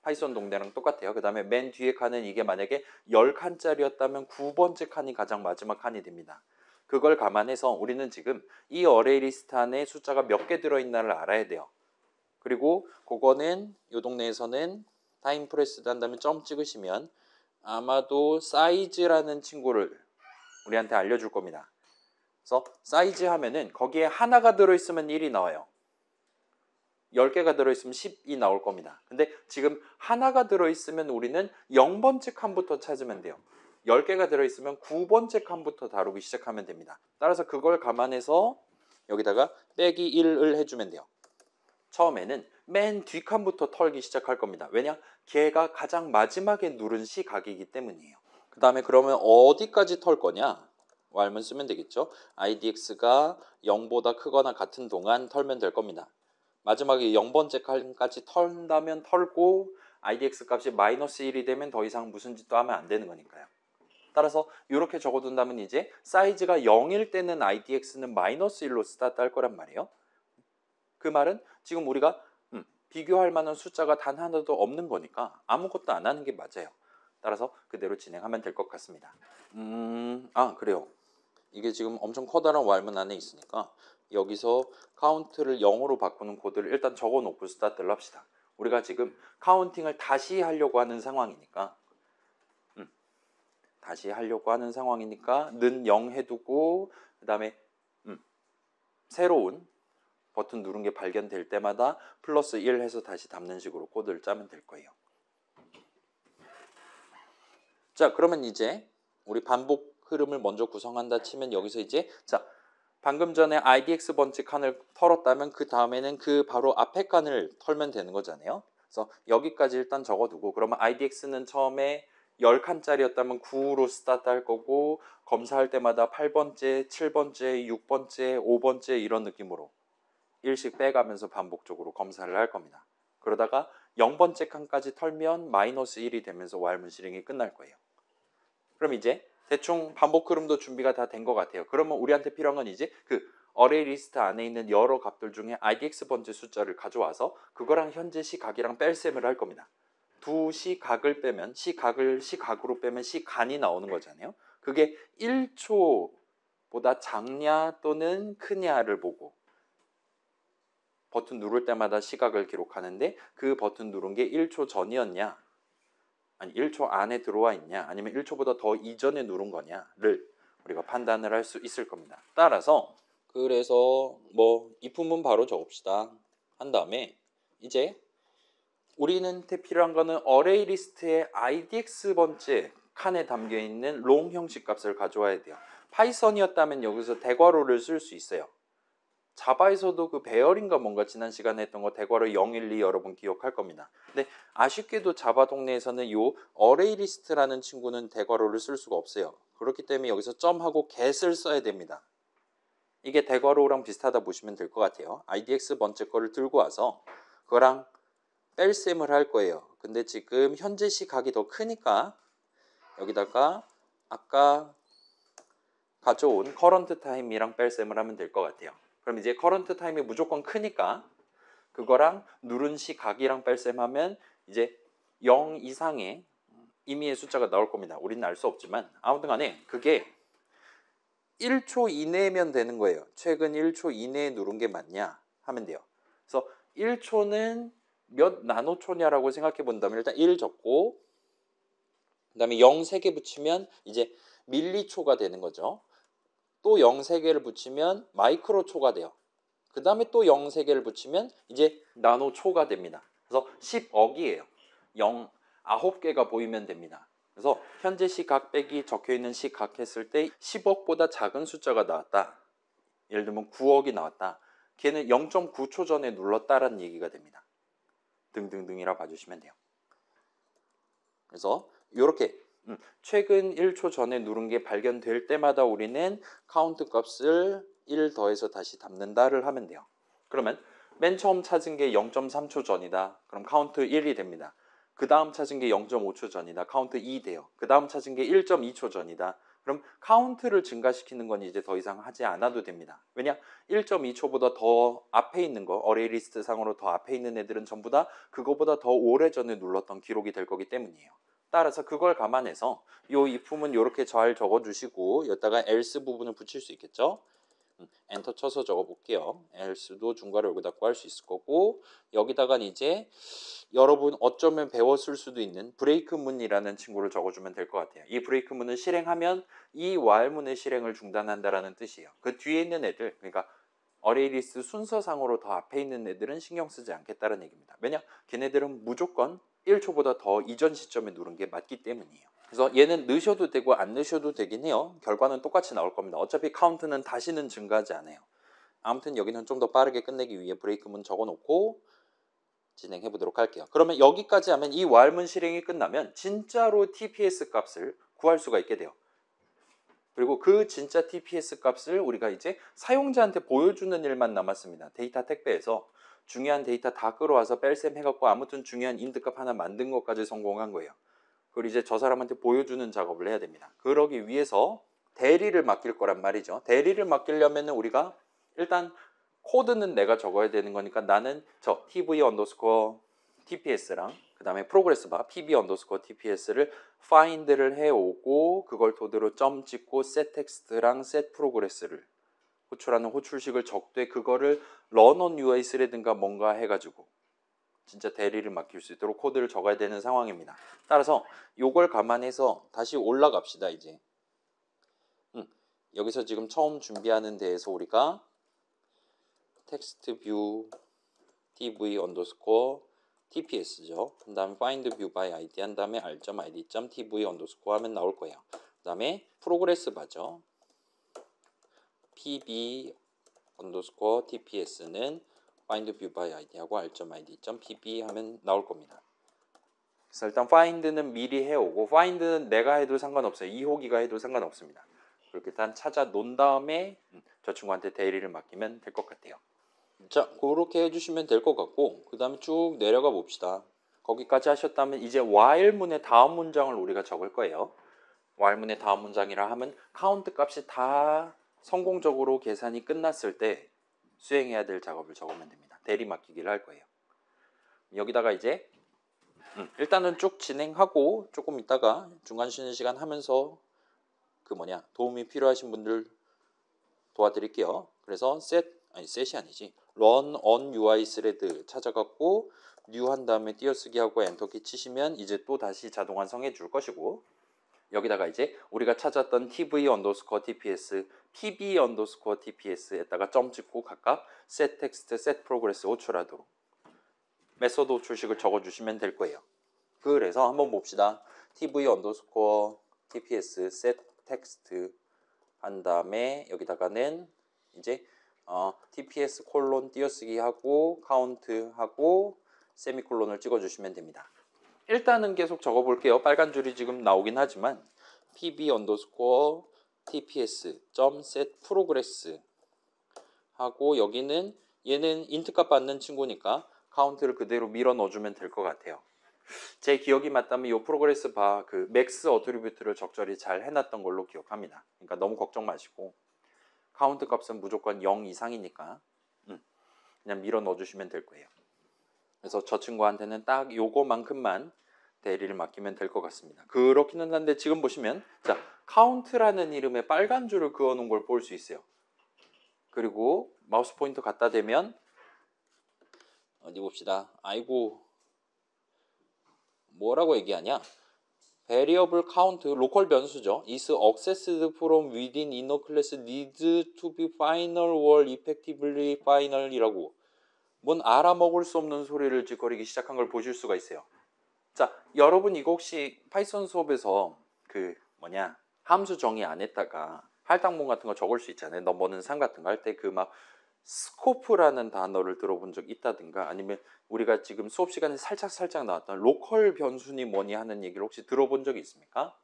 S1: 파이썬 동대랑 똑같아요. 그 다음에 맨 뒤에 칸은 이게 만약에 10칸짜리였다면 9번째 칸이 가장 마지막 칸이 됩니다. 그걸 감안해서 우리는 지금 이 어레이 리스트 안에 숫자가 몇 개 들어있나를 알아야 돼요. 그리고 그거는 이 동네에서는 타임 프레스드 한다면 점 찍으시면 아마도 사이즈라는 친구를 우리한테 알려줄 겁니다. 그래서 사이즈 하면은 거기에 하나가 들어있으면 1이 나와요. 10개가 들어있으면 10이 나올 겁니다. 근데 지금 하나가 들어있으면 우리는 0번째 칸부터 찾으면 돼요. 10개가 들어있으면 9번째 칸부터 다루기 시작하면 됩니다. 따라서 그걸 감안해서 여기다가 빼기 1을 해주면 돼요. 처음에는 맨 뒷칸부터 털기 시작할 겁니다. 왜냐? 걔가 가장 마지막에 누른 시각이기 때문이에요. 그 다음에 그러면 어디까지 털 거냐? while만 쓰면 되겠죠. idx가 0보다 크거나 같은 동안 털면 될 겁니다. 마지막에 0번째 칸까지 턴다면 털고 idx 값이 마이너스 1이 되면 더 이상 무슨 짓도 하면 안 되는 거니까요. 따라서 이렇게 적어둔다면 이제 사이즈가 0일 때는 idx는 마이너스 1로 스타트 할 거란 말이에요. 그 말은 지금 우리가 비교할 만한 숫자가 단 하나도 없는 거니까 아무것도 안 하는 게 맞아요. 따라서 그대로 진행하면 될 것 같습니다. 그래요. 이게 지금 엄청 커다란 while문 안에 있으니까 여기서 카운트를 0으로 바꾸는 코드를 일단 적어놓고 스타트를 합시다. 우리가 지금 카운팅을 다시 하려고 하는 상황이니까 는 0 해두고 그 다음에 새로운 버튼 누른 게 발견될 때마다 플러스 1 해서 다시 담는 식으로 코드를 짜면 될 거예요. 자, 그러면 이제 우리 반복 흐름을 먼저 구성한다 치면 여기서 이제 방금 전에 idx 번째 칸을 털었다면 그 다음에는 그 바로 앞에 칸을 털면 되는 거잖아요. 그래서 여기까지 일단 적어두고 그러면 idx는 처음에 10칸짜리였다면 9로 스타트 할 거고 검사할 때마다 8번째, 7번째, 6번째, 5번째 이런 느낌으로 1씩 빼가면서 반복적으로 검사를 할 겁니다. 그러다가 0번째 칸까지 털면 마이너스 1이 되면서 while문 실행이 끝날 거예요. 그럼 이제 대충 반복 흐름도 준비가 다 된 것 같아요. 그러면 우리한테 필요한 건 이제 그 어레이 리스트 안에 있는 여러 값들 중에 idx 번째 숫자를 가져와서 그거랑 현재 시각이랑 뺄셈을 할 겁니다. 두 시각을 빼면 시각으로 빼면 시간이 나오는 거잖아요. 그게 1초보다 작냐 또는 크냐를 보고 버튼 누를 때마다 시각을 기록하는데 그 버튼 누른 게 1초 전이었냐 아니 1초 안에 들어와 있냐 아니면 1초보다 더 이전에 누른 거냐를 우리가 판단을 할 수 있을 겁니다. 따라서 그래서 if문 바로 적읍시다. 한 다음에 이제 우리한테 필요한 거는 어레이 리스트의 idx 번째 칸에 담겨 있는 롱 형식 값을 가져와야 돼요. 파이썬이었다면 여기서 대괄호를 쓸 수 있어요. 자바에서도 그 배열인가 뭔가 지난 시간에 했던 거 대괄호 012 여러분 기억할 겁니다. 근데 아쉽게도 자바 동네에서는 요 어레이 리스트라는 친구는 대괄호를 쓸 수가 없어요. 그렇기 때문에 여기서 점하고 get을 써야 됩니다. 이게 대괄호랑 비슷하다 보시면 될 것 같아요. idx 번째 거를 들고 와서 그거랑 뺄셈을 할 거예요. 근데 지금 현재 시각이 더 크니까 여기다가 아까 가져온 current time이랑 뺄셈을 하면 될 것 같아요. 그럼 이제 current time이 무조건 크니까 그거랑 누른 시각이랑 뺄셈하면 이제 0 이상의 임의의 숫자가 나올 겁니다. 우리는 알 수 없지만 아무튼 간에 그게 1초 이내면 되는 거예요. 최근 1초 이내에 누른 게 맞냐 하면 돼요. 그래서 1초는 몇 나노초냐라고 생각해 본다면 일단 1 적고 그 다음에 0 3개 붙이면 이제 밀리초가 되는 거죠. 또 0 3개를 붙이면 마이크로초가 돼요. 그 다음에 또 0 3개를 붙이면 이제 나노초가 됩니다. 그래서 10억이에요. 0 9개가 보이면 됩니다. 그래서 현재 시각 빼기 적혀있는 시각 했을 때 10억보다 작은 숫자가 나왔다. 예를 들면 9억이 나왔다. 걔는 0.9초 전에 눌렀다라는 얘기가 됩니다. 등등등이라 봐주시면 돼요. 그래서 이렇게 최근 1초 전에 누른 게 발견될 때마다 우리는 카운트 값을 1 더해서 다시 담는다를 하면 돼요. 그러면 맨 처음 찾은 게 0.3초 전이다. 그럼 카운트 1이 됩니다. 그 다음 찾은 게 0.5초 전이다. 카운트 2 돼요. 그 다음 찾은 게 1.2초 전이다. 그럼 카운트를 증가시키는 건 이제 더 이상 하지 않아도 됩니다. 왜냐? 1.2초보다 더 앞에 있는 거, 어레이 리스트 상으로 더 앞에 있는 애들은 전부 다 그거보다 더 오래전에 눌렀던 기록이 될 거기 때문이에요. 따라서 그걸 감안해서 요 if은 이렇게 잘 적어주시고 여기다가 else 부분을 붙일 수 있겠죠. 엔터 쳐서 적어볼게요. else도 중괄호 여기다 구할 수 있을 거고 여기다가 이제 여러분 어쩌면 배웠을 수도 있는 브레이크문이라는 친구를 적어주면 될 것 같아요. 이 브레이크문을 실행하면 이 while문의 실행을 중단한다라는 뜻이에요. 그 뒤에 있는 애들, 그러니까 어레이 리스트 순서상으로 더 앞에 있는 애들은 신경 쓰지 않겠다는 얘기입니다. 왜냐? 걔네들은 무조건 1초보다 더 이전 시점에 누른 게 맞기 때문이에요. 그래서 얘는 넣으셔도 되고 안 넣으셔도 되긴 해요. 결과는 똑같이 나올 겁니다. 어차피 카운트는 다시는 증가하지 않아요. 아무튼 여기는 좀 더 빠르게 끝내기 위해 브레이크문 적어놓고 진행해 보도록 할게요. 그러면 여기까지 하면 이 while문 실행이 끝나면 진짜로 TPS 값을 구할 수가 있게 돼요. 그리고 그 진짜 TPS 값을 우리가 이제 사용자한테 보여주는 일만 남았습니다. 데이터 택배에서 중요한 데이터 다 끌어와서 뺄셈 해갖고 아무튼 중요한 인트값 하나 만든 것까지 성공한 거예요. 그걸 이제 저 사람한테 보여주는 작업을 해야 됩니다. 그러기 위해서 대리를 맡길 거란 말이죠. 대리를 맡기려면 우리가 일단 코드는 내가 적어야 되는 거니까 나는 저 tv 언더스코어 tps랑 그 다음에 프로그레스 바 pb 언더스코어 tps를 find를 해오고 그걸 토대로 점 찍고 set text랑 set progress를 호출하는 호출식을 적되 그거를 run on UI 스레든가 뭔가 해가지고 진짜 대리를 맡길 수 있도록 코드를 적어야 되는 상황입니다. 따라서 요걸 감안해서 다시 올라갑시다. 이제 여기서 지금 처음 준비하는 데에서 우리가 텍스트 뷰 tv 언더스코어 tps죠. 그 다음에 find view by id 한 다음에 r.id.tv 언더스코어 하면 나올 거예요. 그 다음에 프로그레스 바죠. pb 언더스코어 tps는 find view by id하고 r.id.pb 하면 나올 겁니다. 그래서 일단 find는 미리 해오고 find는 내가 해도 상관없어요. 이호기가 해도 상관없습니다. 그렇게 일단 찾아 놓은 다음에 저 친구한테 대리를 맡기면 될 것 같아요. 자, 그렇게 해주시면 될 것 같고 그 다음에 쭉 내려가 봅시다. 거기까지 하셨다면 이제 while문의 다음 문장을 우리가 적을 거예요. while문의 다음 문장이라 하면 카운트 값이 다 성공적으로 계산이 끝났을 때 수행해야 될 작업을 적으면 됩니다. 대리 맡기기를 할 거예요. 여기다가 이제 일단은 쭉 진행하고 조금 있다가 중간 쉬는 시간 하면서 도움이 필요하신 분들 도와드릴게요. 그래서 set이 아니지 run on UI thread 찾아갖고 new 한 다음에 띄어쓰기 하고 엔터키 치시면 이제 또 다시 자동 완성해 줄 것이고 여기다가 이제 우리가 찾았던 tv 언더스코어 tps, pb 언더스코어 tps에다가 점 찍고 각각 set text, set progress 호출하도록 메소드 호출식을 적어주시면 될 거예요. 그래서 한번 봅시다. tv 언더스코어 tps set text 한 다음에 여기다가는 이제 tps 콜론 띄어쓰기 하고 카운트 하고 세미콜론을 찍어주시면 됩니다. 일단은 계속 적어볼게요. 빨간 줄이 지금 나오긴 하지만 pb 언더스코어 tps 점 set progress 하고 여기는 얘는 인트값 받는 친구니까 카운트를 그대로 밀어 넣어주면 될 것 같아요. 제 기억이 맞다면 이 프로그레스 바 그 맥스 어트리뷰트를 적절히 잘 해놨던 걸로 기억합니다. 그러니까 너무 걱정 마시고 카운트 값은 무조건 0 이상이니까 그냥 밀어 넣어주시면 될 거예요. 그래서 저 친구한테는 딱 요거만큼만 대리를 맡기면 될 것 같습니다. 그렇기는 한데 지금 보시면 자 카운트라는 이름의 빨간 줄을 그어놓은 걸 볼 수 있어요. 그리고 마우스 포인터 갖다 대면 어디 봅시다. 아이고 뭐라고 얘기하냐? variable count 로컬 변수죠. is accessed from within inner class needs to be final or effectively final이라고 뭔 알아먹을 수 없는 소리를 짓거리기 시작한 걸 보실 수가 있어요. 자, 여러분 이거 혹시 파이썬 수업에서 함수 정의 안 했다가 할당문 같은 거 적을 수 있잖아요. 넘버는 3 같은 거 할 때 그 막 스코프라는 단어를 들어본 적 있다든가 아니면 우리가 지금 수업 시간에 살짝 나왔던 로컬 변수니 뭐니 하는 얘기를 혹시 들어본 적이 있습니까?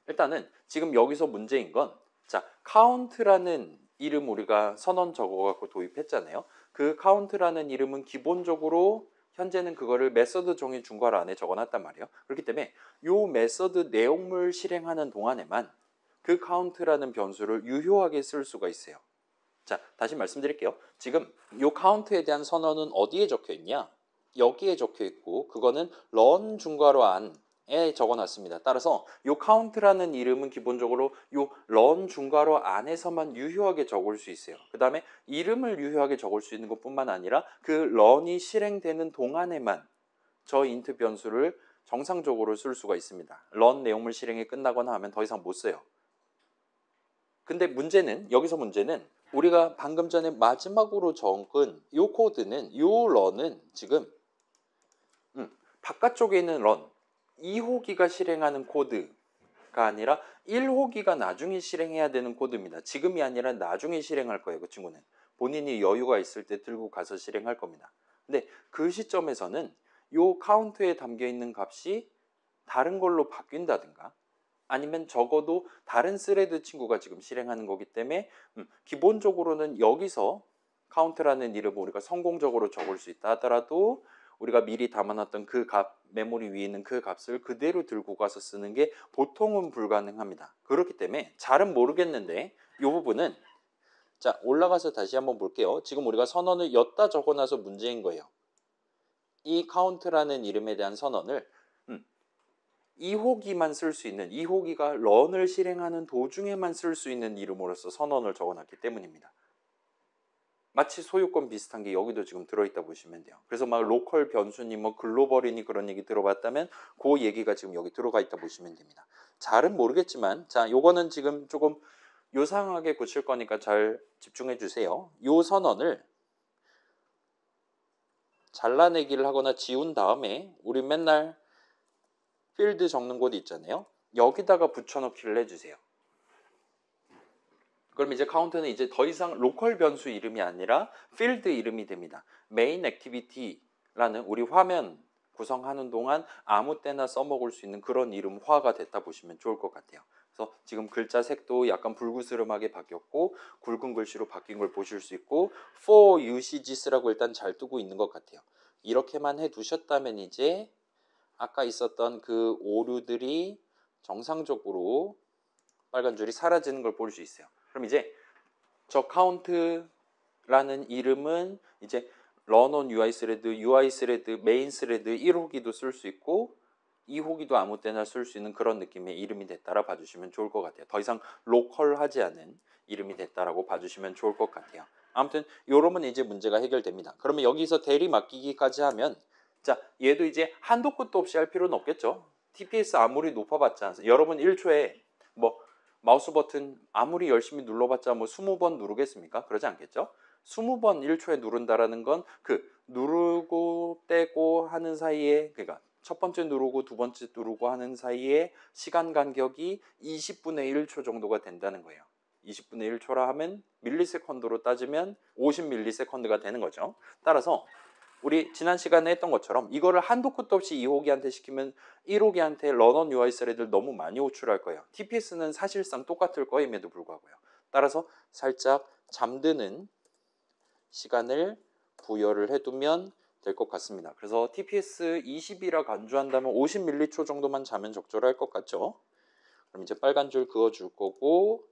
S1: 일단은 지금 여기서 문제인 건 자, count라는 이름 우리가 선언 적어갖고 도입했잖아요. 그 count라는 이름은 기본적으로 현재는 그거를 메서드 종이 중괄호 안에 적어놨단 말이에요. 그렇기 때문에 요 메서드 내용물 실행하는 동안에만 그 count라는 변수를 유효하게 쓸 수가 있어요. 자, 다시 말씀드릴게요. 지금 요 카운트에 대한 선언은 어디에 적혀 있냐? 여기에 적혀 있고 그거는 run 중괄호 안에 적어놨습니다. 따라서 요 count라는 이름은 기본적으로 요 run 중괄호 안에서만 유효하게 적을 수 있어요. 그 다음에 이름을 유효하게 적을 수 있는 것뿐만 아니라 그 run이 실행되는 동안에만 저 int 변수를 정상적으로 쓸 수가 있습니다. run 내용물 실행이 끝나거나 하면 더 이상 못 써요. 근데 여기서 문제는 우리가 방금 전에 마지막으로 적은 요 코드는 요 run은 지금 바깥쪽에 있는 run 2호기가 실행하는 코드가 아니라 1호기가 나중에 실행해야 되는 코드입니다. 지금이 아니라 나중에 실행할 거예요. 그 친구는 본인이 여유가 있을 때 들고 가서 실행할 겁니다. 근데 그 시점에서는 요 카운트에 담겨 있는 값이 다른 걸로 바뀐다든가 아니면 적어도 다른 스레드 친구가 지금 실행하는 거기 때문에 기본적으로는 여기서 카운트라는 이름을 우리가 성공적으로 적을 수 있다 하더라도 우리가 미리 담아놨던 그 값, 메모리 위에 있는 그 값을 그대로 들고 가서 쓰는 게 보통은 불가능합니다. 그렇기 때문에 잘은 모르겠는데 이 부분은 자 올라가서 다시 한번 볼게요. 지금 우리가 선언을 엿다 적어놔서 문제인 거예요. 이 카운트라는 이름에 대한 선언을 2호기만 쓸 수 있는 2호기가 런을 실행하는 도중에만 쓸 수 있는 이름으로서 선언을 적어놨기 때문입니다. 마치 소유권 비슷한 게 여기도 지금 들어있다 보시면 돼요. 그래서 막 로컬 변수니 뭐 글로벌이니 그런 얘기 들어봤다면 그 얘기가 지금 여기 들어가 있다 보시면 됩니다. 잘은 모르겠지만 자 요거는 지금 조금 요상하게 고칠 거니까 잘 집중해 주세요. 요 선언을 잘라내기를 하거나 지운 다음에 우리 맨날 필드 적는 곳 있잖아요. 여기다가 붙여넣기를 해주세요. 그럼 이제 카운트는 이제 더 이상 로컬 변수 이름이 아니라 필드 이름이 됩니다. 메인 액티비티라는 우리 화면 구성하는 동안 아무 때나 써먹을 수 있는 그런 이름화가 됐다 보시면 좋을 것 같아요. 그래서 지금 글자 색도 약간 불그스름하게 바뀌었고 굵은 글씨로 바뀐 걸 보실 수 있고 for usages라고 일단 잘 뜨고 있는 것 같아요. 이렇게만 해두셨다면 이제 아까 있었던 그 오류들이 정상적으로 빨간 줄이 사라지는 걸 볼 수 있어요. 그럼 이제 저 count라는 이름은 이제 run on UI 스레드, UI 스레드, 메인 스레드 1호기도 쓸 수 있고 2호기도 아무 때나 쓸 수 있는 그런 느낌의 이름이 됐다라 봐주시면 좋을 것 같아요. 더 이상 로컬하지 않은 이름이 됐다라고 봐주시면 좋을 것 같아요. 아무튼 요러면 이제 문제가 해결됩니다. 그러면 여기서 대리 맡기기까지 하면 자 얘도 이제 한도 끝도 없이 할 필요는 없겠죠. TPS 아무리 높아봤자 여러분 1초에 뭐 마우스 버튼 아무리 열심히 눌러봤자 뭐 20번 누르겠습니까? 그러지 않겠죠? 20번 1초에 누른다라는 건 그 누르고 떼고 하는 사이에 그러니까 첫 번째 누르고 두 번째 누르고 하는 사이에 시간 간격이 20분의 1초 정도가 된다는 거예요. 20분의 1초라 하면 밀리세컨드로 따지면 50밀리세컨드가 되는 거죠. 따라서 우리 지난 시간에 했던 것처럼 이거를 한도 끝도 없이 2호기한테 시키면 1호기한테 런온 UI 스레드를 너무 많이 호출할 거예요. TPS는 사실상 똑같을 거임에도 불구하고요. 따라서 살짝 잠드는 시간을 부여를 해두면 될 것 같습니다. 그래서 TPS 20이라 간주한다면 50m초 정도만 자면 적절할 것 같죠? 그럼 이제 빨간 줄 그어줄 거고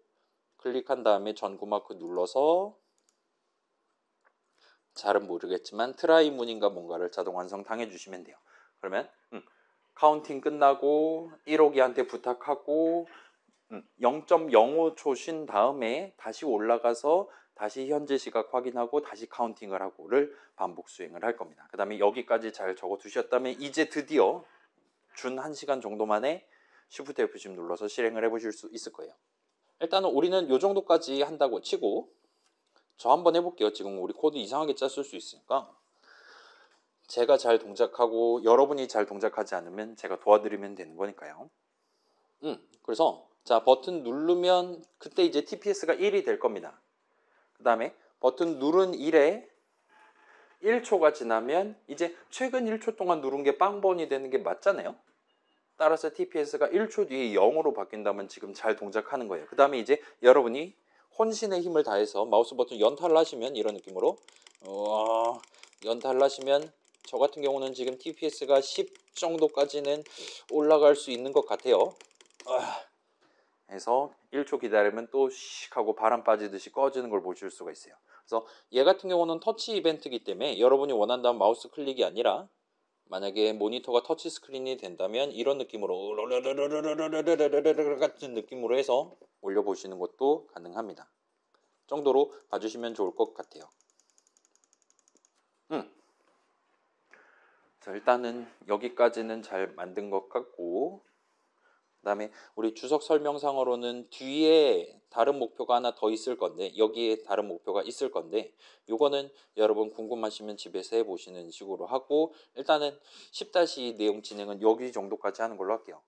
S1: 클릭한 다음에 전구 마크 눌러서 잘은 모르겠지만 트라이 문인가 뭔가를 자동 완성 당해 주시면 돼요. 그러면 카운팅 끝나고 1호기한테 부탁하고 0.05초 쉰 다음에 다시 올라가서 다시 현재 시각 확인하고 다시 카운팅을 하고를 반복 수행을 할 겁니다. 그 다음에 여기까지 잘 적어 두셨다면 이제 드디어 준 1시간 정도 만에 Shift F10 눌러서 실행을 해보실 수 있을 거예요. 일단은 우리는 이 정도까지 한다고 치고 저 한번 해볼게요. 지금 우리 코드 이상하게 짰을 수 있으니까 제가 잘 동작하고 여러분이 잘 동작하지 않으면 제가 도와드리면 되는 거니까요. 그래서 자 버튼 누르면 그때 이제 TPS가 1이 될 겁니다. 그 다음에 버튼 누른 1에 1초가 지나면 이제 최근 1초 동안 누른 게 빵번이 되는 게 맞잖아요. 따라서 TPS가 1초 뒤에 0으로 바뀐다면 지금 잘 동작하는 거예요. 그 다음에 이제 여러분이 혼신의 힘을 다해서 마우스 버튼 연타를 하시면 이런 느낌으로 연타를 하시면 저 같은 경우는 지금 TPS가 10 정도까지는 올라갈 수 있는 것 같아요. 해서 1초 기다리면 또 씩 하고 바람 빠지듯이 꺼지는 걸 보실 수가 있어요. 그래서 얘 같은 경우는 터치 이벤트이기 때문에 여러분이 원한다는 마우스 클릭이 아니라 만약에 모니터가 터치 스크린이 된다면 이런 느낌으로 같은 느낌으로 해서 올려보시는 것도 가능합니다. 정도로 봐주시면 좋을 것 같아요. 자, 일단은 여기까지는 잘 만든 것 같고, 그 다음에 우리 주석 설명상으로는 뒤에 다른 목표가 하나 더 있을 건데, 여기에 다른 목표가 있을 건데, 요거는 여러분 궁금하시면 집에서 해보시는 식으로 하고, 일단은 10-2 내용 진행은 여기 정도까지 하는 걸로 할게요.